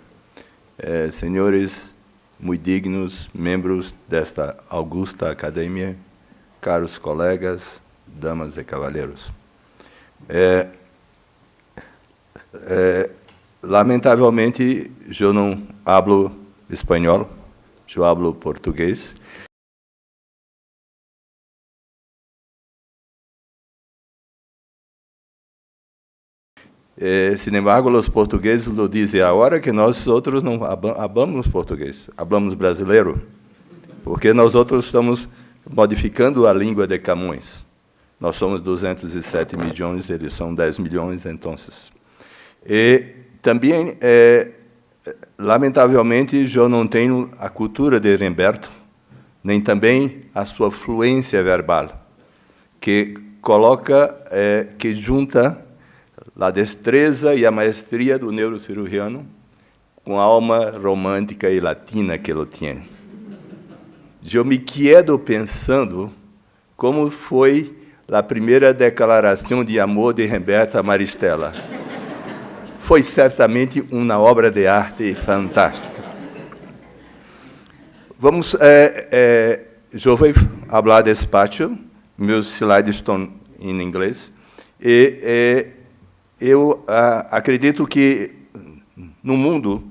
senhores muito dignos membros desta augusta academia, caros colegas, damas e cavalheiros. Lamentavelmente, eu não hablo espanhol, eu hablo português. Sin embargo, os portugueses lo dizem agora que nós outros não hablamos português, hablamos brasileiro, porque nós outros estamos modificando a língua de Camões. Nós somos 207 milhões, eles são 10 milhões, então. E também, lamentavelmente, eu não tenho a cultura de Remberto, nem também a sua fluência verbal, que coloca, que junta a destreza e a maestria do neurocirurgiano com a alma romântica e latina que ele tem. Eu me quedo pensando como foi a primeira declaração de amor de Remberto a Maristela. Foi certamente uma obra de arte fantástica. Vamos, eu vou falar despacio, meus slides estão em inglês, e eu acredito que, no mundo,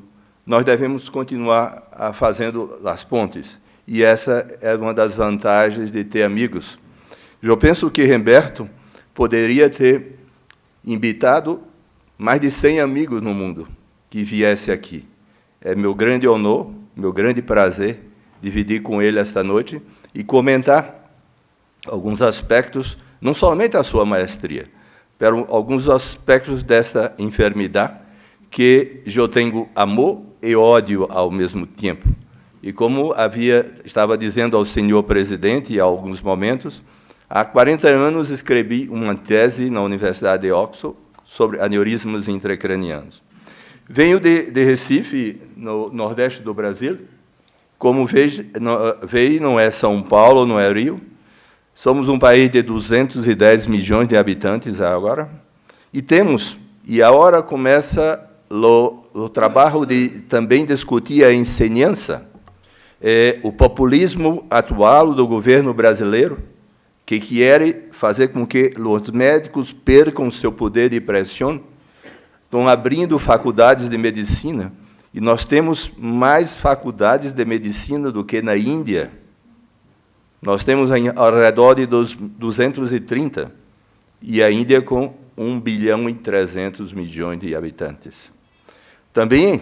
nós devemos continuar fazendo as pontes, e essa é uma das vantagens de ter amigos. Eu penso que Remberto poderia ter invitado mais de 100 amigos no mundo que viesse aqui. É meu grande honor, meu grande prazer dividir com ele esta noite e comentar alguns aspectos, não somente a sua maestria, mas alguns aspectos dessa enfermidade que eu tenho amor e ódio ao mesmo tempo. E como estava dizendo ao senhor presidente, há alguns momentos, há 40 anos escrevi uma tese na Universidade de Oxford sobre aneurismas intracranianos. Venho de Recife, no nordeste do Brasil. Como veio, não é São Paulo, não é Rio. Somos um país de 210 milhões de habitantes agora, e agora começa o trabalho de também discutir a ensinança, o populismo atual do governo brasileiro, que quer fazer com que os médicos percam seu poder de pressão, estão abrindo faculdades de medicina, e nós temos mais faculdades de medicina do que na Índia. Nós temos ao redor de 230, e a Índia com 1 bilhão e 300 milhões de habitantes. Também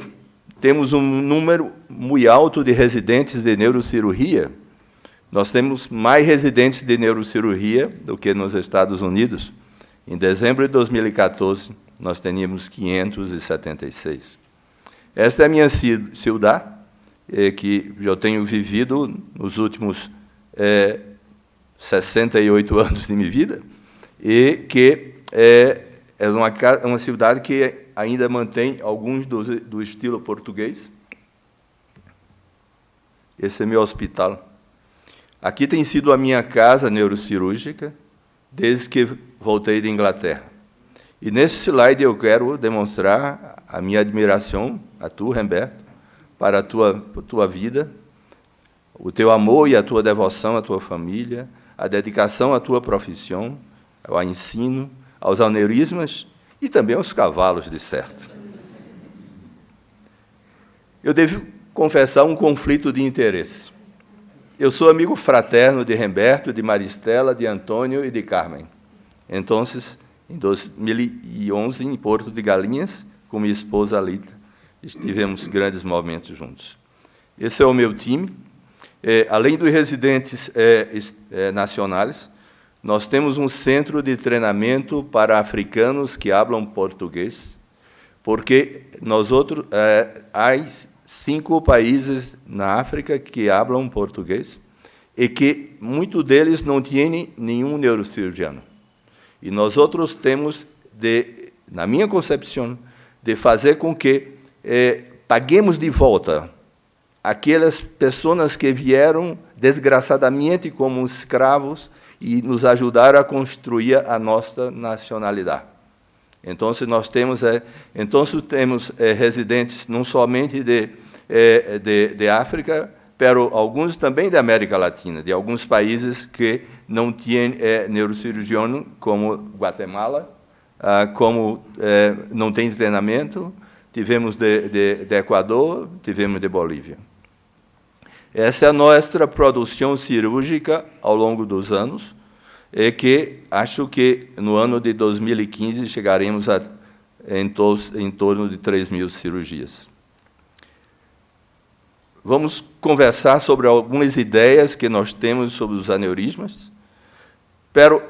temos um número muito alto de residentes de neurocirurgia. Nós temos mais residentes de neurocirurgia do que nos Estados Unidos. Em dezembro de 2014, nós teníamos 576. Esta é a minha cidade, que eu tenho vivido nos últimos 68 anos de minha vida, e que é uma cidade que ainda mantém alguns do estilo português. Esse é meu hospital. Aqui tem sido a minha casa neurocirúrgica desde que voltei de Inglaterra. E nesse slide eu quero demonstrar a minha admiração a tu, Humberto, para a tua vida, o teu amor e a tua devoção à tua família, a dedicação à tua profissão, ao ensino, aos aneurismas e também aos cavalos, de certo. Eu devo confessar um conflito de interesse. Eu sou amigo fraterno de Humberto, de Maristela, de Antônio e de Carmen. Então, em 2011, em Porto de Galinhas, com minha esposa Alita, tivemos grandes momentos juntos. Esse é o meu time. Além dos residentes nacionais, nós temos um centro de treinamento para africanos que falam português, porque há 5 países na África que falam português e que muitos deles não têm nenhum neurocirurgiano. E nós outros temos, na minha concepção, de fazer com que paguemos de volta aquelas pessoas que vieram desgraçadamente como escravos e nos ajudaram a construir a nossa nacionalidade. Então, nós temos residentes não somente de África, mas alguns também da América Latina, de alguns países que não têm neurocirurgião, como Guatemala, como não tem treinamento, tivemos de Equador, tivemos de Bolívia. Essa é a nossa produção cirúrgica ao longo dos anos, e que acho que no ano de 2015 chegaremos em torno de 3.000 cirurgias. Vamos conversar sobre algumas ideias que nós temos sobre os aneurismas, pero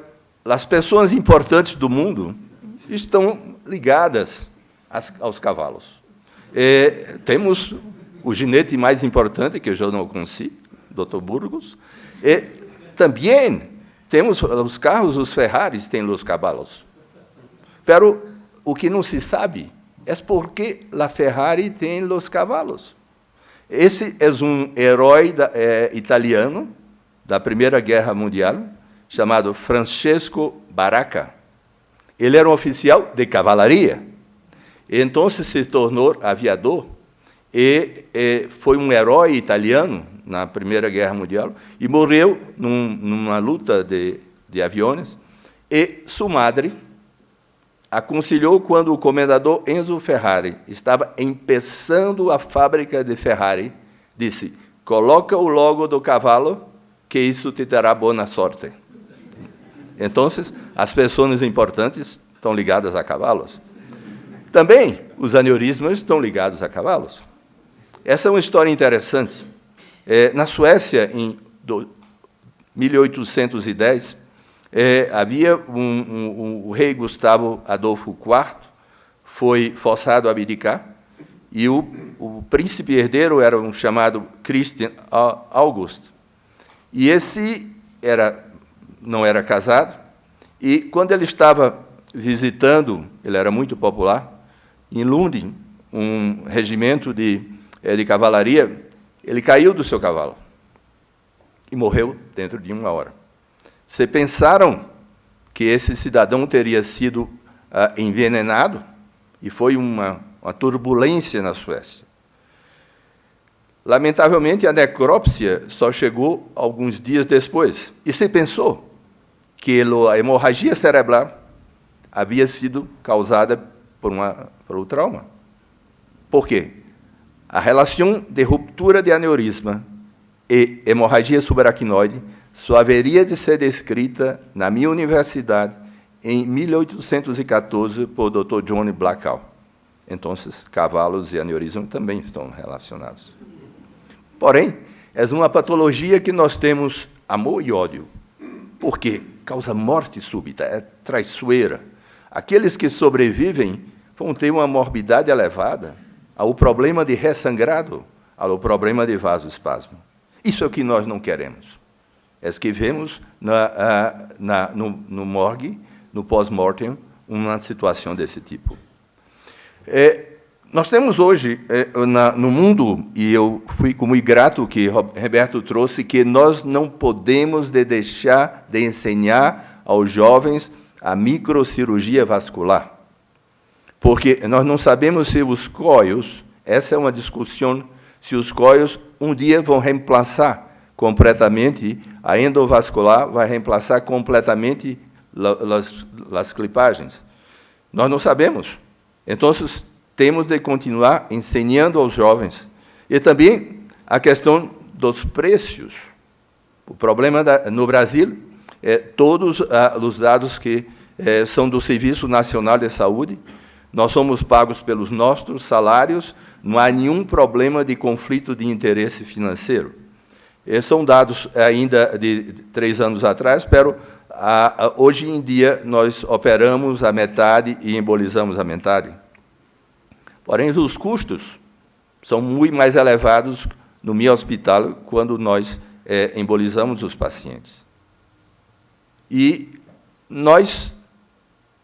as pessoas importantes do mundo estão ligadas aos cavalos. Temos o ginete mais importante, que eu já não conheci, Dr. Burgos, e também temos os carros, os Ferraris têm os cavalos. Pero o que não se sabe é por que a Ferrari tem os cavalos. Esse é um herói italiano da Primeira Guerra Mundial, chamado Francesco Baracca. Ele era um oficial de cavalaria. Então se tornou aviador e foi um herói italiano na Primeira Guerra Mundial e morreu numa luta de aviões. E sua madre aconselhou, quando o comendador Enzo Ferrari estava começando a fábrica de Ferrari, disse: coloca o logo do cavalo, que isso te dará boa sorte. Então, as pessoas importantes estão ligadas a cavalos. Também os aneurismas estão ligados a cavalos. Essa é uma história interessante. Na Suécia, em 1810, havia o rei Gustavo Adolfo IV, foi forçado a abdicar, e o príncipe herdeiro era um chamado Christian August. E esse não era casado, e quando ele estava visitando, ele era muito popular, em Lund, um regimento de cavalaria, ele caiu do seu cavalo e morreu dentro de 1 hora. Se pensaram que esse cidadão teria sido envenenado, e foi uma turbulência na Suécia. Lamentavelmente, a necrópsia só chegou alguns dias depois, e se pensou que a hemorragia cerebral havia sido causada por o trauma. Por quê? A relação de ruptura de aneurisma e hemorragia subaracnoide só haveria de ser descrita na minha universidade em 1814 por Dr. John Blackout. Então, cavalos e aneurisma também estão relacionados. Porém, é uma patologia que nós temos amor e ódio. Por quê? Causa morte súbita, é traiçoeira. Aqueles que sobrevivem vão ter uma morbidade elevada, ao problema de ressangrado, ao problema de vasoespasmo. Isso é o que nós não queremos. É que vemos no morgue, no pós-mortem, uma situação desse tipo. Nós temos hoje, no mundo, e eu fui muito grato que Roberto trouxe, que nós não podemos deixar de ensinar aos jovens a microcirurgia vascular. Porque nós não sabemos se os cóios, essa é uma discussão, se os cóios um dia vão reemplaçar completamente, a endovascular vai reemplaçar completamente as clipagens. Nós não sabemos. Então, temos de continuar ensinando aos jovens. E também a questão dos preços. O problema no Brasil é todos os dados que são do Serviço Nacional de Saúde. Nós somos pagos pelos nossos salários, não há nenhum problema de conflito de interesse financeiro. São dados ainda de 3 anos atrás, pero hoje em dia nós operamos a metade e embolizamos a metade. Porém, os custos são muito mais elevados no meu hospital quando nós embolizamos os pacientes. E nós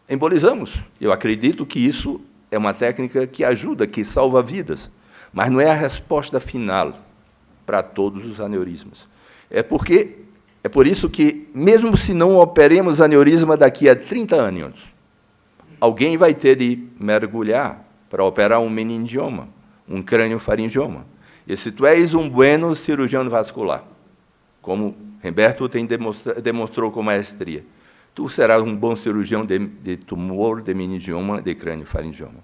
embolizamos. Eu acredito que isso é uma técnica que ajuda, que salva vidas, mas não é a resposta final para todos os aneurismas. É por isso que, mesmo se não operemos aneurisma daqui a 30 anos, alguém vai ter de mergulhar para operar um meningioma, um crâniofaringioma. E se tu és um bom cirurgião vascular, como Humberto demonstrou com maestria, tu serás um bom cirurgião de tumor, de meningioma, de crâniofaringioma.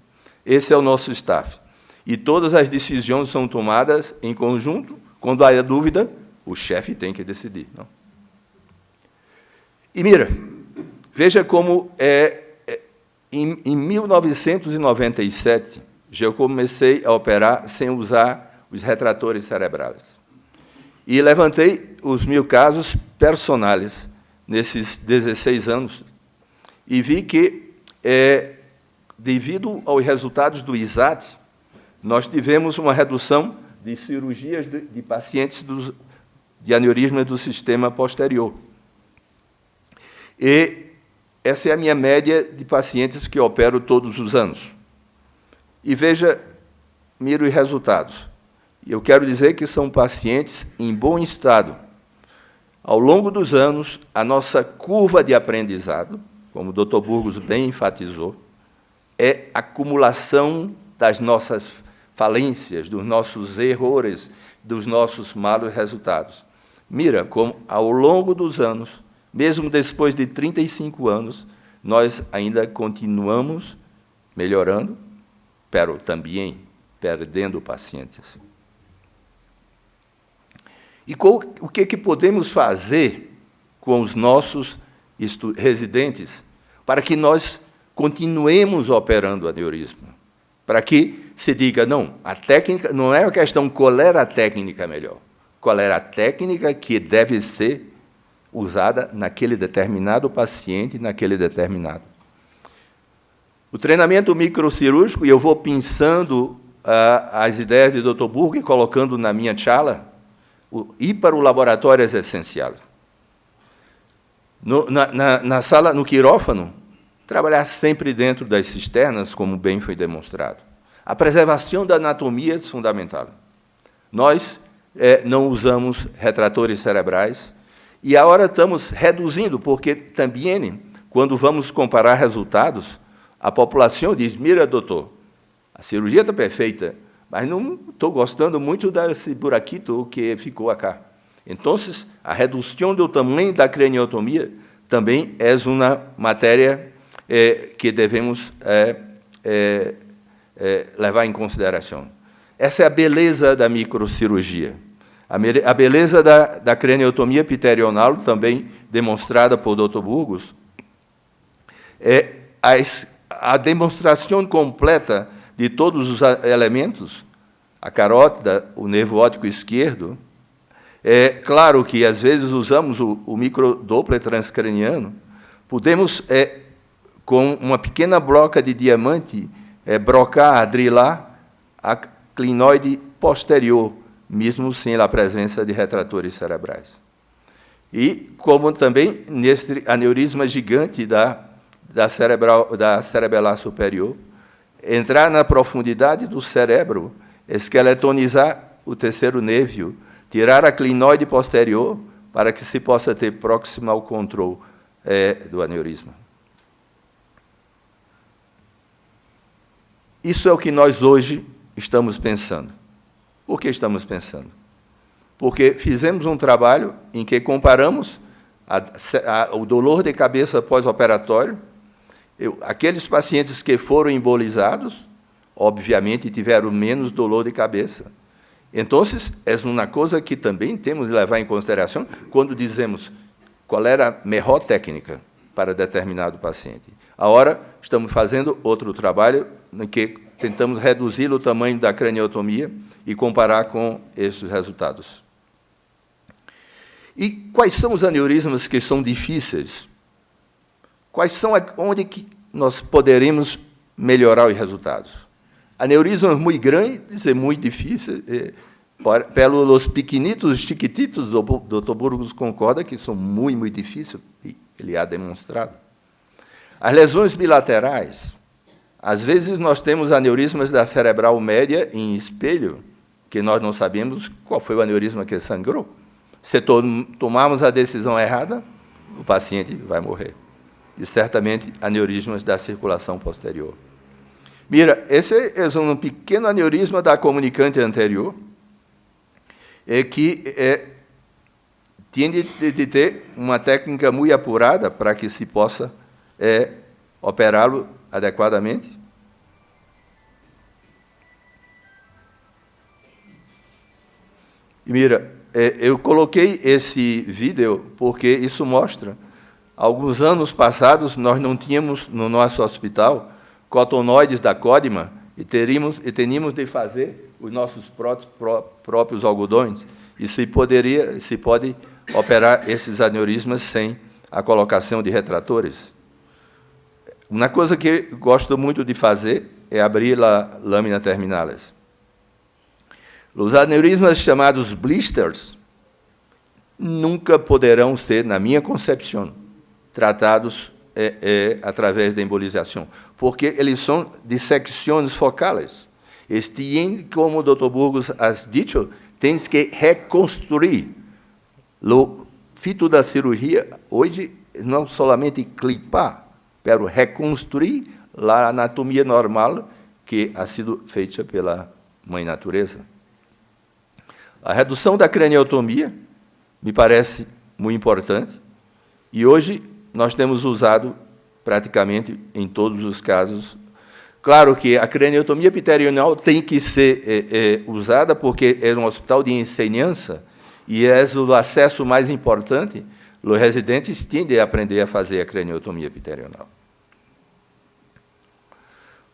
Esse é o nosso staff. E todas as decisões são tomadas em conjunto. Quando há dúvida, o chefe tem que decidir. Não? E mira, veja como em 1997, já comecei a operar sem usar os retratores cerebrais. E levantei os meus casos personais nesses 16 anos, e vi que, devido aos resultados do ISAT, nós tivemos uma redução de cirurgias de pacientes de aneurisma do sistema posterior. E essa é a minha média de pacientes que opero todos os anos. E veja, miro os resultados. Eu quero dizer que são pacientes em bom estado. Ao longo dos anos, a nossa curva de aprendizado, como o Dr. Burgos bem enfatizou, é a acumulação das nossas falências, dos nossos erros, dos nossos maus resultados. Mira como, ao longo dos anos, mesmo depois de 35 anos, nós ainda continuamos melhorando, pero também perdendo pacientes. E o que podemos fazer com os nossos residentes para que nós continuemos operando aneurisma? Para que se diga, não, a técnica não é a questão qual era a técnica melhor, qual era a técnica que deve ser usada naquele determinado paciente, naquele determinado. O treinamento microcirúrgico, e eu vou pensando as ideias de Dr. Burg e colocando na minha chala, ir para o laboratório é essencial. Na sala, no quirófano, trabalhar sempre dentro das cisternas, como bem foi demonstrado. A preservação da anatomia é fundamental. Nós não usamos retratores cerebrais E agora estamos reduzindo, porque também, quando vamos comparar resultados, a população diz, mira, doutor, a cirurgia está perfeita, mas não estou gostando muito desse buraquito que ficou acá. Então, a redução do tamanho da craniotomia também é uma matéria que devemos levar em consideração. Essa é a beleza da microcirurgia. A beleza da craniotomia piterional, também demonstrada por Dr. Burgos, é a demonstração completa de todos os elementos, a carótida, o nervo óptico esquerdo. É claro que, às vezes, usamos o microdoppler transcraniano, podemos, com uma pequena broca de diamante, brocar, drilar a clinoide posterior, mesmo sem a presença de retratores cerebrais. E como também nesse aneurisma gigante da cerebelar superior, entrar na profundidade do cérebro, esqueletonizar o terceiro nervo, tirar a clinoide posterior para que se possa ter proximal control do aneurisma. Isso é o que nós hoje estamos pensando. Por que estamos pensando? Porque fizemos um trabalho em que comparamos o dolor de cabeça pós-operatório. Aqueles pacientes que foram embolizados, obviamente, tiveram menos dolor de cabeça. Então, é uma coisa que também temos de levar em consideração quando dizemos qual era a melhor técnica para determinado paciente. Agora, estamos fazendo outro trabalho em que tentamos reduzir o tamanho da craniotomia e comparar com esses resultados. E quais são os aneurismas que são difíceis? Quais são onde que nós poderemos melhorar os resultados? Aneurismas muito grandes e muito difíceis, pelos pequenitos, chiquititos, o Dr. Burgos concorda que são muito, muito difíceis, e ele há demonstrado. As lesões bilaterais, às vezes nós temos aneurismas da cerebral média em espelho, que nós não sabemos qual foi o aneurisma que sangrou. Se tomarmos a decisão errada, o paciente vai morrer. E, certamente, aneurismas da circulação posterior. Mira, esse é um pequeno aneurisma da comunicante anterior, que tem de ter uma técnica muito apurada para que se possa operá-lo adequadamente. E, mira, eu coloquei esse vídeo porque isso mostra, alguns anos passados, nós não tínhamos no nosso hospital cotonoides da Codima e teríamos de fazer os nossos próprios algodões, e se pode operar esses aneurismas sem a colocação de retratores. Uma coisa que gosto muito de fazer é abrir a lâmina terminalis. Os aneurismas chamados blisters nunca poderão ser, na minha concepção, tratados através da embolização, porque eles são dissecções focais. Como o Dr. Burgos has dito, tens que reconstruir. O fito da cirurgia, hoje, não somente clipar, mas reconstruir a anatomia normal que ha sido feita pela Mãe Natureza. A redução da craniotomia me parece muito importante, e hoje nós temos usado praticamente em todos os casos. Claro que a craniotomia piterional tem que ser usada porque é um hospital de ensinança e é o acesso mais importante. Os residentes tendem a aprender a fazer a craniotomia piterional.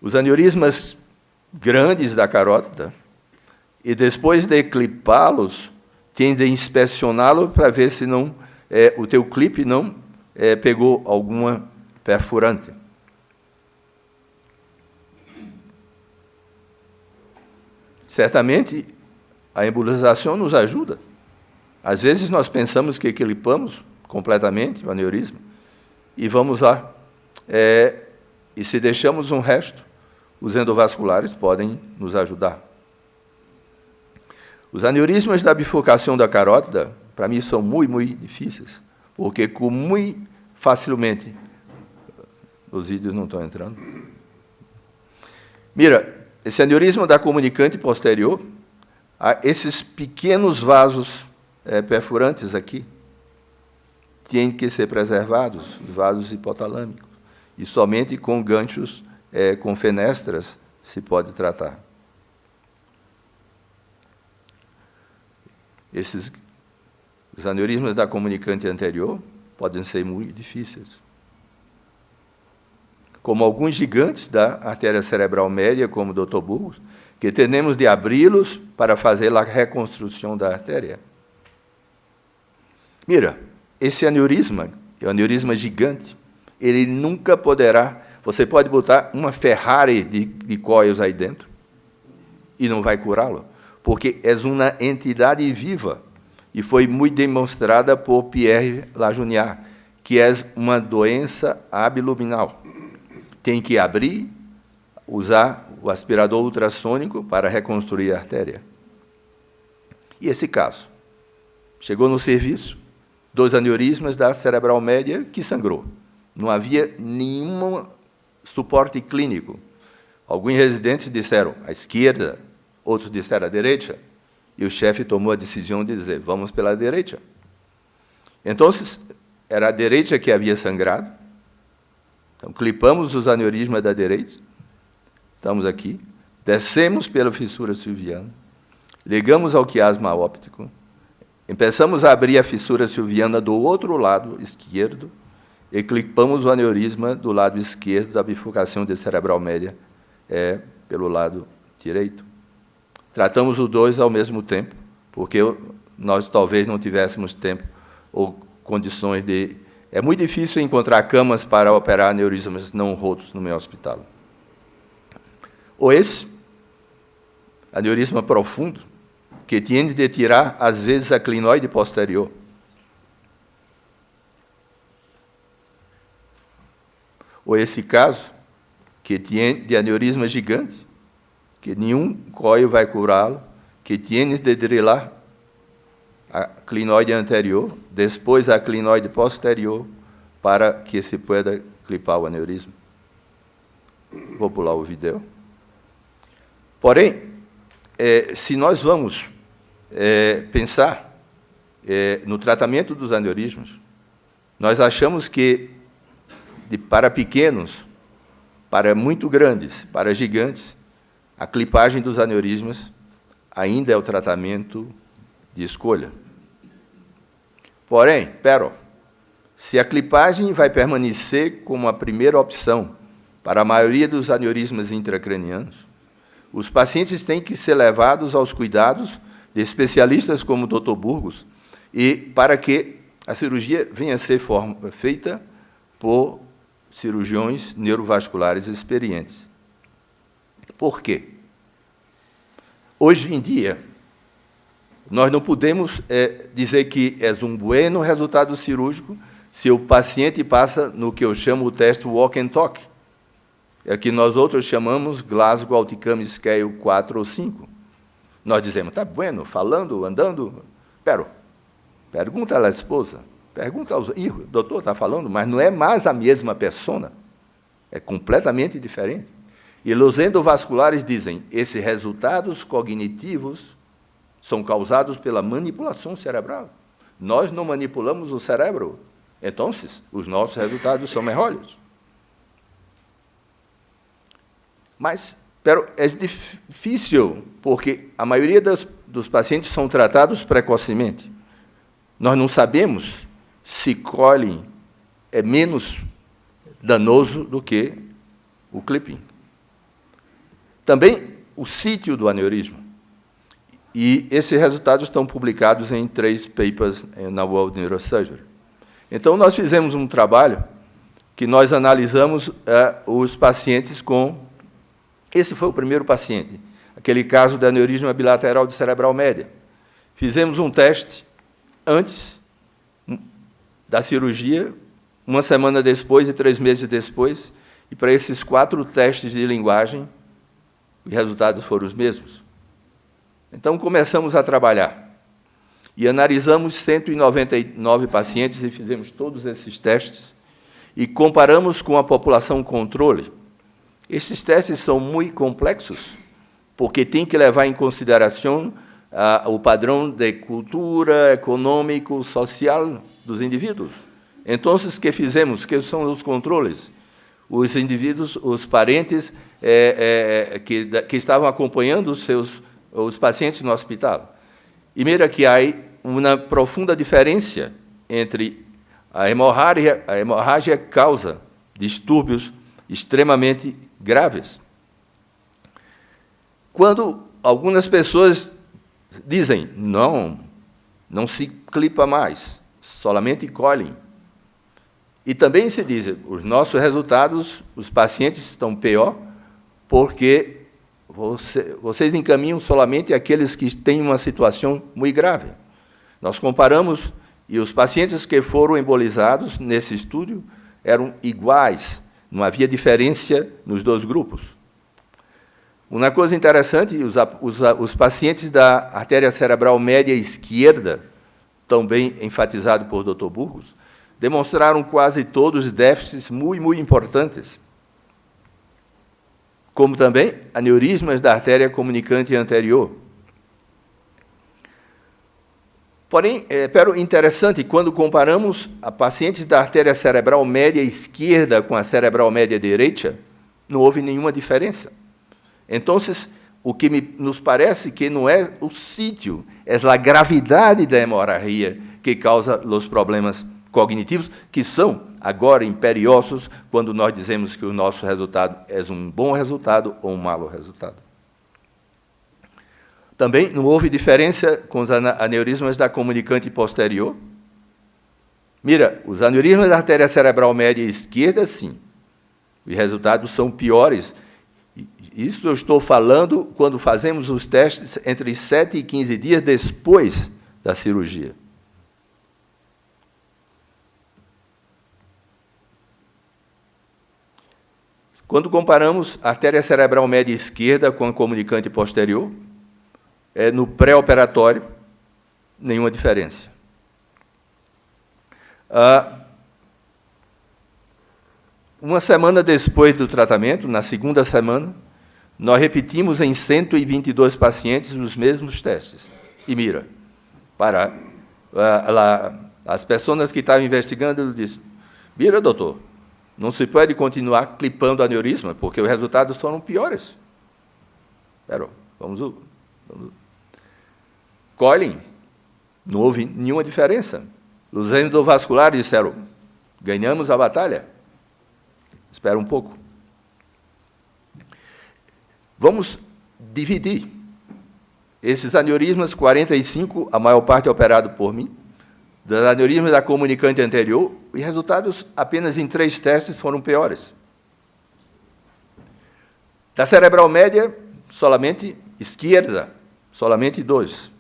Os aneurismas grandes da carótida, e depois de clipá-los, tem de inspecioná-lo para ver se não o teu clipe não pegou alguma perfurante. Certamente, a embolização nos ajuda. Às vezes, nós pensamos que clipamos completamente o aneurisma e vamos lá. E se deixamos um resto, os endovasculares podem nos ajudar. Os aneurismas da bifurcação da carótida, para mim, são muito, muito difíceis. porque com muito facilmente... Os vídeos não estão entrando. Mira, esse aneurisma da comunicante posterior, há esses pequenos vasos perfurantes aqui, têm que ser preservados, vasos hipotalâmicos, e somente com ganchos, com fenestras, se pode tratar. Os aneurismas da comunicante anterior podem ser muito difíceis. Como alguns gigantes da artéria cerebral média, como o Dr. Burgos, que temos de abri-los para fazer a reconstrução da artéria. Mira, esse aneurisma, é um aneurisma gigante, ele nunca poderá... Você pode botar uma Ferrari de coils aí dentro e não vai curá-lo, porque é uma entidade viva e foi muito demonstrada por Pierre Lajunière, que é uma doença abdominal. Tem que abrir, usar o aspirador ultrassônico para reconstruir a artéria. E esse caso? Chegou no serviço, 2 aneurismas da cerebral média que sangrou. Não havia nenhum suporte clínico. Alguns residentes disseram à esquerda, outros disseram à direita, e o chefe tomou a decisão de dizer, vamos pela direita. Então, era a direita que havia sangrado. Então, clipamos os aneurismas da direita, estamos aqui, descemos pela fissura silviana, ligamos ao quiasma óptico, começamos a abrir a fissura silviana do outro lado esquerdo e clipamos o aneurisma do lado esquerdo da bifurcação de cerebral média pelo lado direito. Tratamos os 2 ao mesmo tempo, porque nós talvez não tivéssemos tempo ou condições de... É muito difícil encontrar camas para operar aneurismas não rotos no meu hospital. Ou esse, aneurisma profundo, que tem de tirar, às vezes, a clinoide posterior. Ou esse caso, que tem de aneurisma gigante, que nenhum coio vai curá-lo, que tem de drilar a clinoide anterior, depois a clinoide posterior, para que se pueda clipar o aneurisma. Vou pular o vídeo. Porém, se nós vamos pensar no tratamento dos aneurismas, nós achamos que, para pequenos, para muito grandes, para gigantes, a clipagem dos aneurismas ainda é o tratamento de escolha. Porém, se a clipagem vai permanecer como a primeira opção para a maioria dos aneurismas intracranianos, os pacientes têm que ser levados aos cuidados de especialistas como o Dr. Burgos, e para que a cirurgia venha a ser feita por cirurgiões neurovasculares experientes. Por quê? Hoje em dia, nós não podemos dizer que é um bueno resultado cirúrgico se o paciente passa no que eu chamo o teste walk and talk, que nós outros chamamos Glasgow Outcome Scale 4 ou 5. Nós dizemos, está bueno, falando, andando. Pergunta à esposa, pergunta aos... Ih, o doutor está falando, mas não é mais a mesma persona. É completamente diferente. E os endovasculares dizem, esses resultados cognitivos são causados pela manipulação cerebral. Nós não manipulamos o cérebro. Então, os nossos resultados são melhores. Mas é difícil, porque a maioria dos pacientes são tratados precocemente. Nós não sabemos se Colin é menos danoso do que o clipping. Também o sítio do aneurisma. E esses resultados estão publicados em 3 papers na World Neurosurgery. Então, nós fizemos um trabalho que nós analisamos os pacientes com... Esse foi o primeiro paciente, aquele caso de aneurisma bilateral de cerebral média. Fizemos um teste antes da cirurgia, 1 semana depois e 3 meses depois, e para esses 4 testes de linguagem, os resultados foram os mesmos. Então, começamos a trabalhar. e analisamos 199 pacientes e fizemos todos esses testes e comparamos com a população controle. Esses testes são muito complexos, porque tem que levar em consideração o padrão de cultura, econômico, social dos indivíduos. Então, o que fizemos? Que são os controles? Os indivíduos, os parentes que estavam acompanhando os pacientes no hospital. E mira que há uma profunda diferença entre a hemorragia causa distúrbios extremamente graves. Quando algumas pessoas dizem, não se clipa mais, solamente colhem. E também se diz, os nossos resultados, os pacientes estão pior, porque vocês encaminham solamente aqueles que têm uma situação muito grave. Nós comparamos, e os pacientes que foram embolizados nesse estudo eram iguais, não havia diferença nos dois grupos. Uma coisa interessante, os pacientes da artéria cerebral média esquerda, também enfatizado por Dr. Burgos, demonstraram quase todos déficits muito importantes, como também aneurismas da artéria comunicante anterior. Porém, interessante, quando comparamos a pacientes da artéria cerebral média esquerda com a cerebral média direita, não houve nenhuma diferença. Então, o que nos parece que não é o sítio, é a gravidade da hemorragia que causa os problemas cognitivos, que são agora imperiosos quando nós dizemos que o nosso resultado é um bom resultado ou um mau resultado. Também não houve diferença com os aneurismas da comunicante posterior. Mira, os aneurismas da artéria cerebral média esquerda, sim. Os resultados são piores. Isso eu estou falando quando fazemos os testes entre 7 e 15 dias depois da cirurgia. Quando comparamos a artéria cerebral média esquerda com a comunicante posterior, no pré-operatório, nenhuma diferença. Uma semana depois do tratamento, na segunda semana, nós repetimos em 122 pacientes os mesmos testes. E mira, as pessoas que estavam investigando disseram, mira, doutor, não se pode continuar clipando aneurisma, porque os resultados foram piores. Vamos. Colhem, não houve nenhuma diferença. Os endovasculares disseram, ganhamos a batalha. Espera um pouco. Vamos dividir. Esses aneurismas, 45, a maior parte operado por mim, dos aneurismas da comunicante anterior, e resultados apenas em 3 testes foram piores. Da cerebral média, solamente esquerda, solamente 2.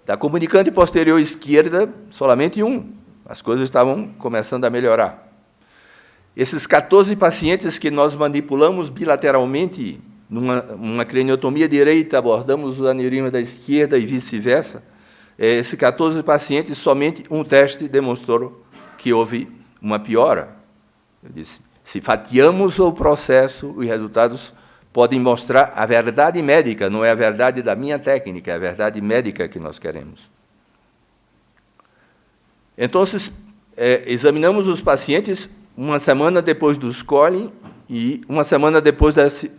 Da comunicante posterior esquerda, solamente 1. As coisas estavam começando a melhorar. Esses 14 pacientes que nós manipulamos bilateralmente, numa craniotomia direita, abordamos o aneurisma da esquerda e vice-versa, esses 14 pacientes, somente um teste demonstrou que houve uma piora. Eu disse, se fatiamos o processo, os resultados podem mostrar a verdade médica, não é a verdade da minha técnica, é a verdade médica que nós queremos. Então, examinamos os pacientes uma semana depois do scoring e uma semana depois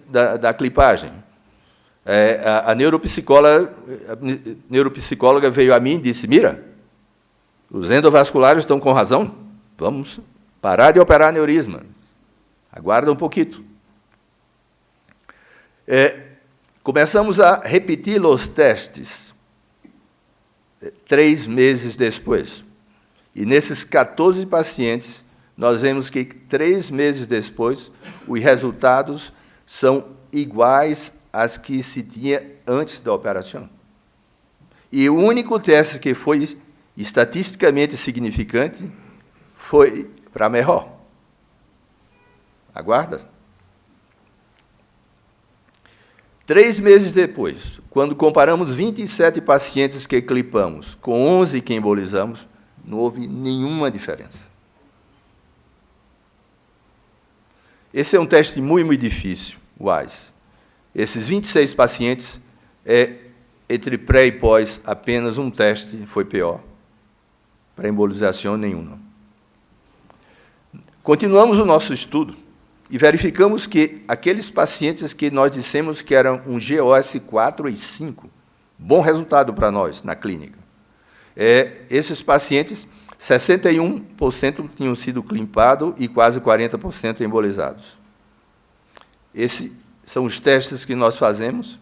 da clipagem. A neuropsicóloga veio a mim e disse, mira, os endovasculares estão com razão, vamos parar de operar aneurisma. Aguarda um pouquinho. Começamos a repetir os testes 3 meses depois. E nesses 14 pacientes, nós vemos que 3 meses depois, os resultados são iguais às que se tinha antes da operação. E o único teste que foi estatisticamente significante foi para melhor. Aguarda. 3 meses depois, quando comparamos 27 pacientes que clipamos com 11 que embolizamos, não houve nenhuma diferença. Esse é um teste muito, muito difícil, o WISE. Esses 26 pacientes, entre pré e pós, apenas um teste foi pior. Para embolização, nenhum não. Continuamos o nosso estudo e verificamos que aqueles pacientes que nós dissemos que eram um GOS 4 e 5, bom resultado para nós na clínica. Esses pacientes, 61% tinham sido climpados e quase 40% embolizados. Esses são os testes que nós fazemos.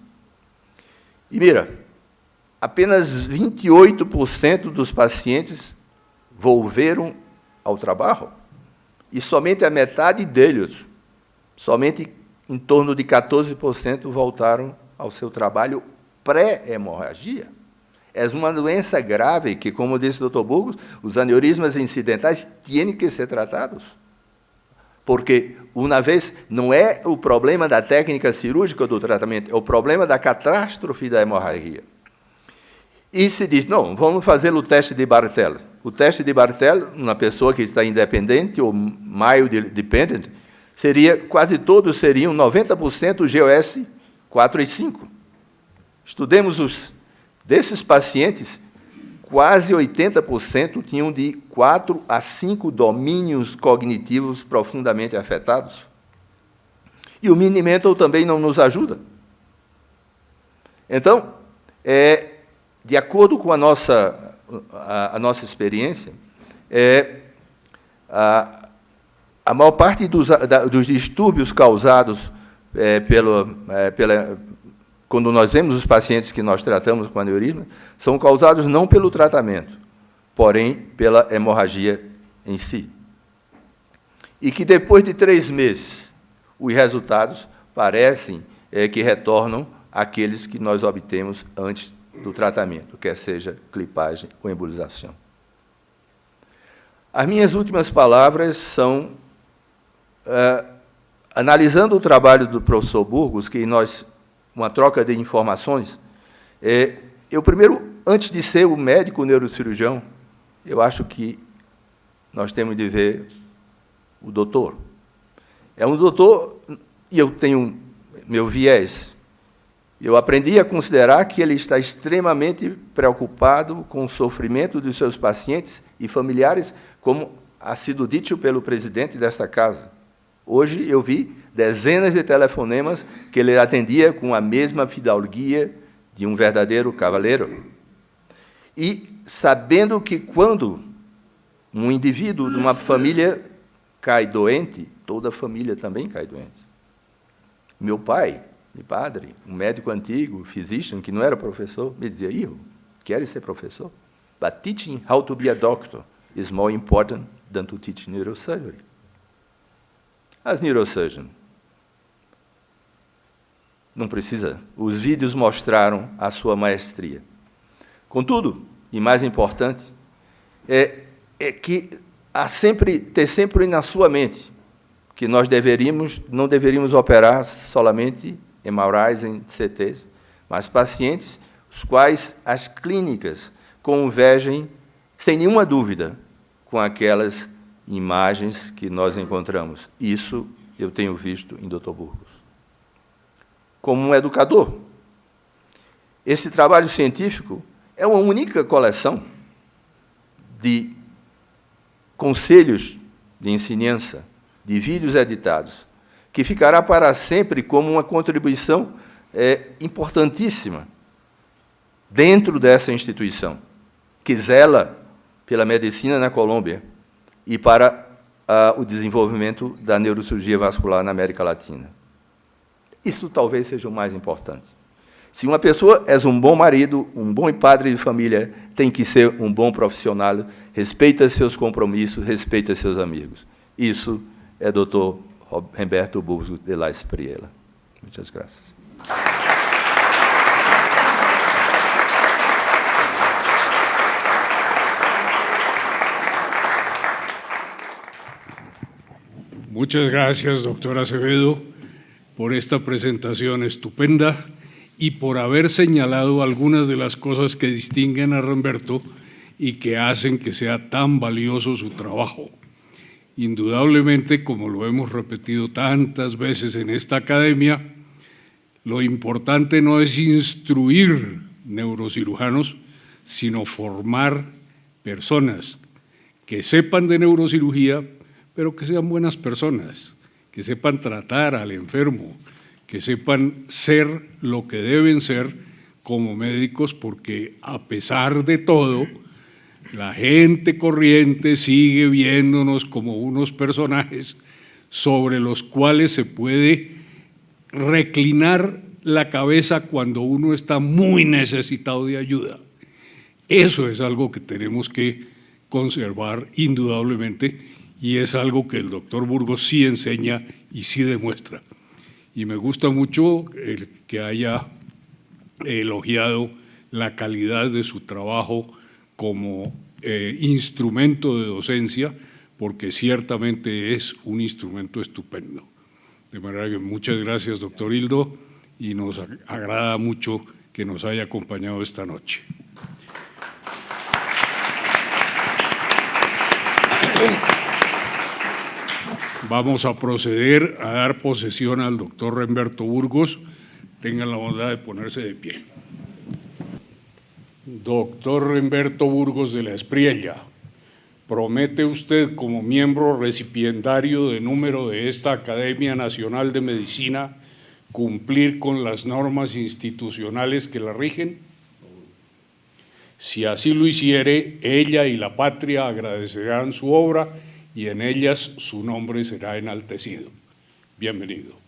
E mira, apenas 28% dos pacientes volveram ao trabalho. E somente a metade deles, somente em torno de 14% voltaram ao seu trabalho pré-hemorragia. É uma doença grave que, como disse o Dr. Burgos, os aneurismas incidentais têm que ser tratados. Porque, uma vez, não é o problema da técnica cirúrgica do tratamento, é o problema da catástrofe da hemorragia. E se diz, não, vamos fazer o teste de Barthel. O teste de Barthel, uma pessoa que está independente ou mild dependent, quase todos seriam 90% GOS 4 e 5. Estudemos desses pacientes, quase 80% tinham de 4 a 5 domínios cognitivos profundamente afetados. E o Mini-Mental também não nos ajuda. Então, de acordo com a nossa experiência, a maior parte dos distúrbios causados quando nós vemos os pacientes que nós tratamos com aneurisma, são causados não pelo tratamento, porém pela hemorragia em si. E que depois de 3 meses, os resultados parecem que retornam àqueles que nós obtemos antes do tratamento, quer seja clipagem ou embolização. As minhas últimas palavras são, analisando o trabalho do professor Burgos, que uma troca de informações, eu primeiro, antes de ser o médico neurocirurgião, eu acho que nós temos de ver o doutor. É um doutor, e eu tenho meu viés. Eu aprendi a considerar que ele está extremamente preocupado com o sofrimento dos seus pacientes e familiares, como ha sido dito pelo presidente desta casa. Hoje eu vi dezenas de telefonemas que ele atendia com a mesma fidalguia de um verdadeiro cavaleiro. E sabendo que quando um indivíduo de uma família cai doente, toda a família também cai doente. Meu pai, meu padre, um médico antigo, physician, que não era professor, me dizia, "Hijo, queres ser professor? But teaching how to be a doctor is more important than to teach neurosurgery." As neurosurgeons, não precisa. Os vídeos mostraram a sua maestria. Contudo, e mais importante, que ter sempre na sua mente que nós não deveríamos operar somente MRIs em CTs, mas pacientes os quais as clínicas convergem, sem nenhuma dúvida, com aquelas imagens que nós encontramos. Isso eu tenho visto em Dr. Burgos. Como um educador, esse trabalho científico é uma única coleção de conselhos de ensinança, de vídeos editados, que ficará para sempre como uma contribuição importantíssima dentro dessa instituição, que zela pela medicina na Colômbia e para o desenvolvimento da neurocirurgia vascular na América Latina. Isso talvez seja o mais importante. Se uma pessoa é um bom marido, um bom padre de família, tem que ser um bom profissional, respeita seus compromissos, respeita seus amigos. Isso é Dr. Humberto Burgos de la Espriella. Muitas graças. Muchas gracias, doctor Acevedo. por esta presentación estupenda y por haber señalado algunas de las cosas que distinguen a Remberto y que hacen que sea tan valioso su trabajo. Indudablemente, como lo hemos repetido tantas veces en esta academia, lo importante no es instruir neurocirujanos, sino formar personas que sepan de neurocirugía, pero que sean buenas personas, que sepan tratar al enfermo, que sepan ser lo que deben ser como médicos, porque a pesar de todo, la gente corriente sigue viéndonos como unos personajes sobre los cuales se puede reclinar la cabeza cuando uno está muy necesitado de ayuda. Eso es algo que tenemos que conservar indudablemente y es algo que el doctor Burgos sí enseña y sí demuestra. Y me gusta mucho el que haya elogiado la calidad de su trabajo como instrumento de docencia, porque ciertamente es un instrumento estupendo. De manera que muchas gracias, doctor Hildo, y nos agrada mucho que nos haya acompañado esta noche. Vamos a proceder a dar posesión al doctor Remberto Burgos. Tengan la bondad de ponerse de pie. Doctor Remberto Burgos de la Espriella, ¿promete usted como miembro recipiendario de número de esta Academia Nacional de Medicina cumplir con las normas institucionales que la rigen? Si así lo hiciere, ella y la patria agradecerán su obra y en ellas su nombre será enaltecido. Bienvenido.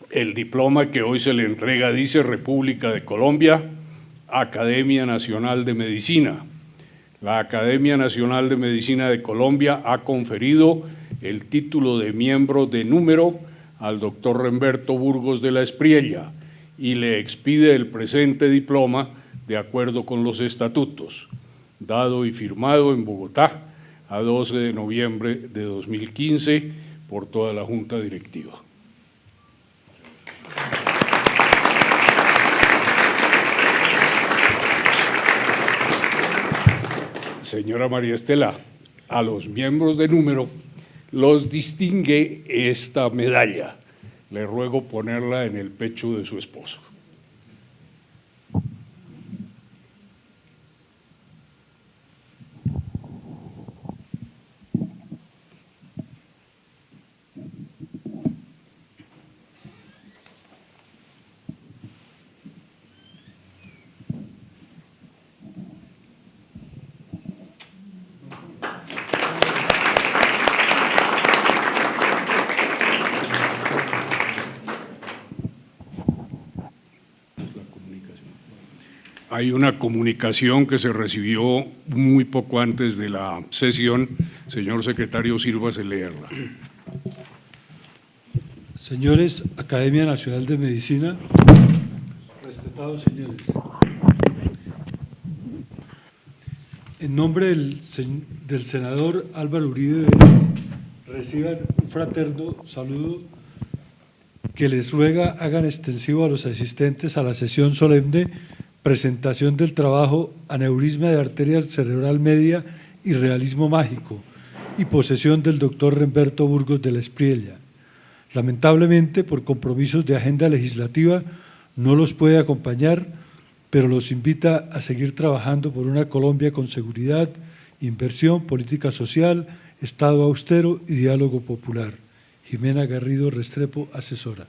El diploma que hoy se le entrega dice República de Colombia, Academia Nacional de Medicina. La Academia Nacional de Medicina de Colombia ha conferido el título de miembro de número al doctor Remberto Burgos de la Espriella y le expide el presente diploma de acuerdo con los estatutos, dado y firmado en Bogotá a 12 de noviembre de 2015 por toda la Junta Directiva. Señora María Estela, a los miembros de número los distingue esta medalla. Le ruego ponerla en el pecho de su esposo. Hay una comunicación que se recibió muy poco antes de la sesión. Señor secretario, sírvase leerla. Señores, Academia Nacional de Medicina, respetados señores, en nombre del senador Álvaro Uribe Vélez, reciban un fraterno saludo que les ruega hagan extensivo a los asistentes a la sesión solemne presentación del trabajo Aneurisma de arteria cerebral media y realismo mágico y posesión del doctor Remberto Burgos de la Espriella. Lamentablemente, por compromisos de agenda legislativa, no los puede acompañar, pero los invita a seguir trabajando por una Colombia con seguridad, inversión, política social, Estado austero y diálogo popular. Jimena Garrido Restrepo, asesora.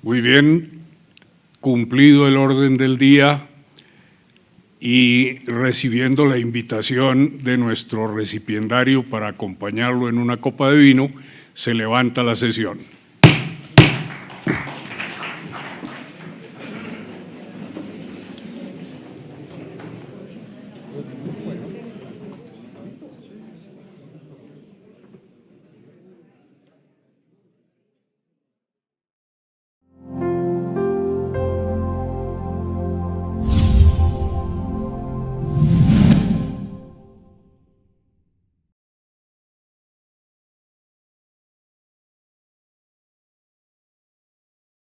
Muy bien, cumplido el orden del día y recibiendo la invitación de nuestro recipiendario para acompañarlo en una copa de vino, se levanta la sesión.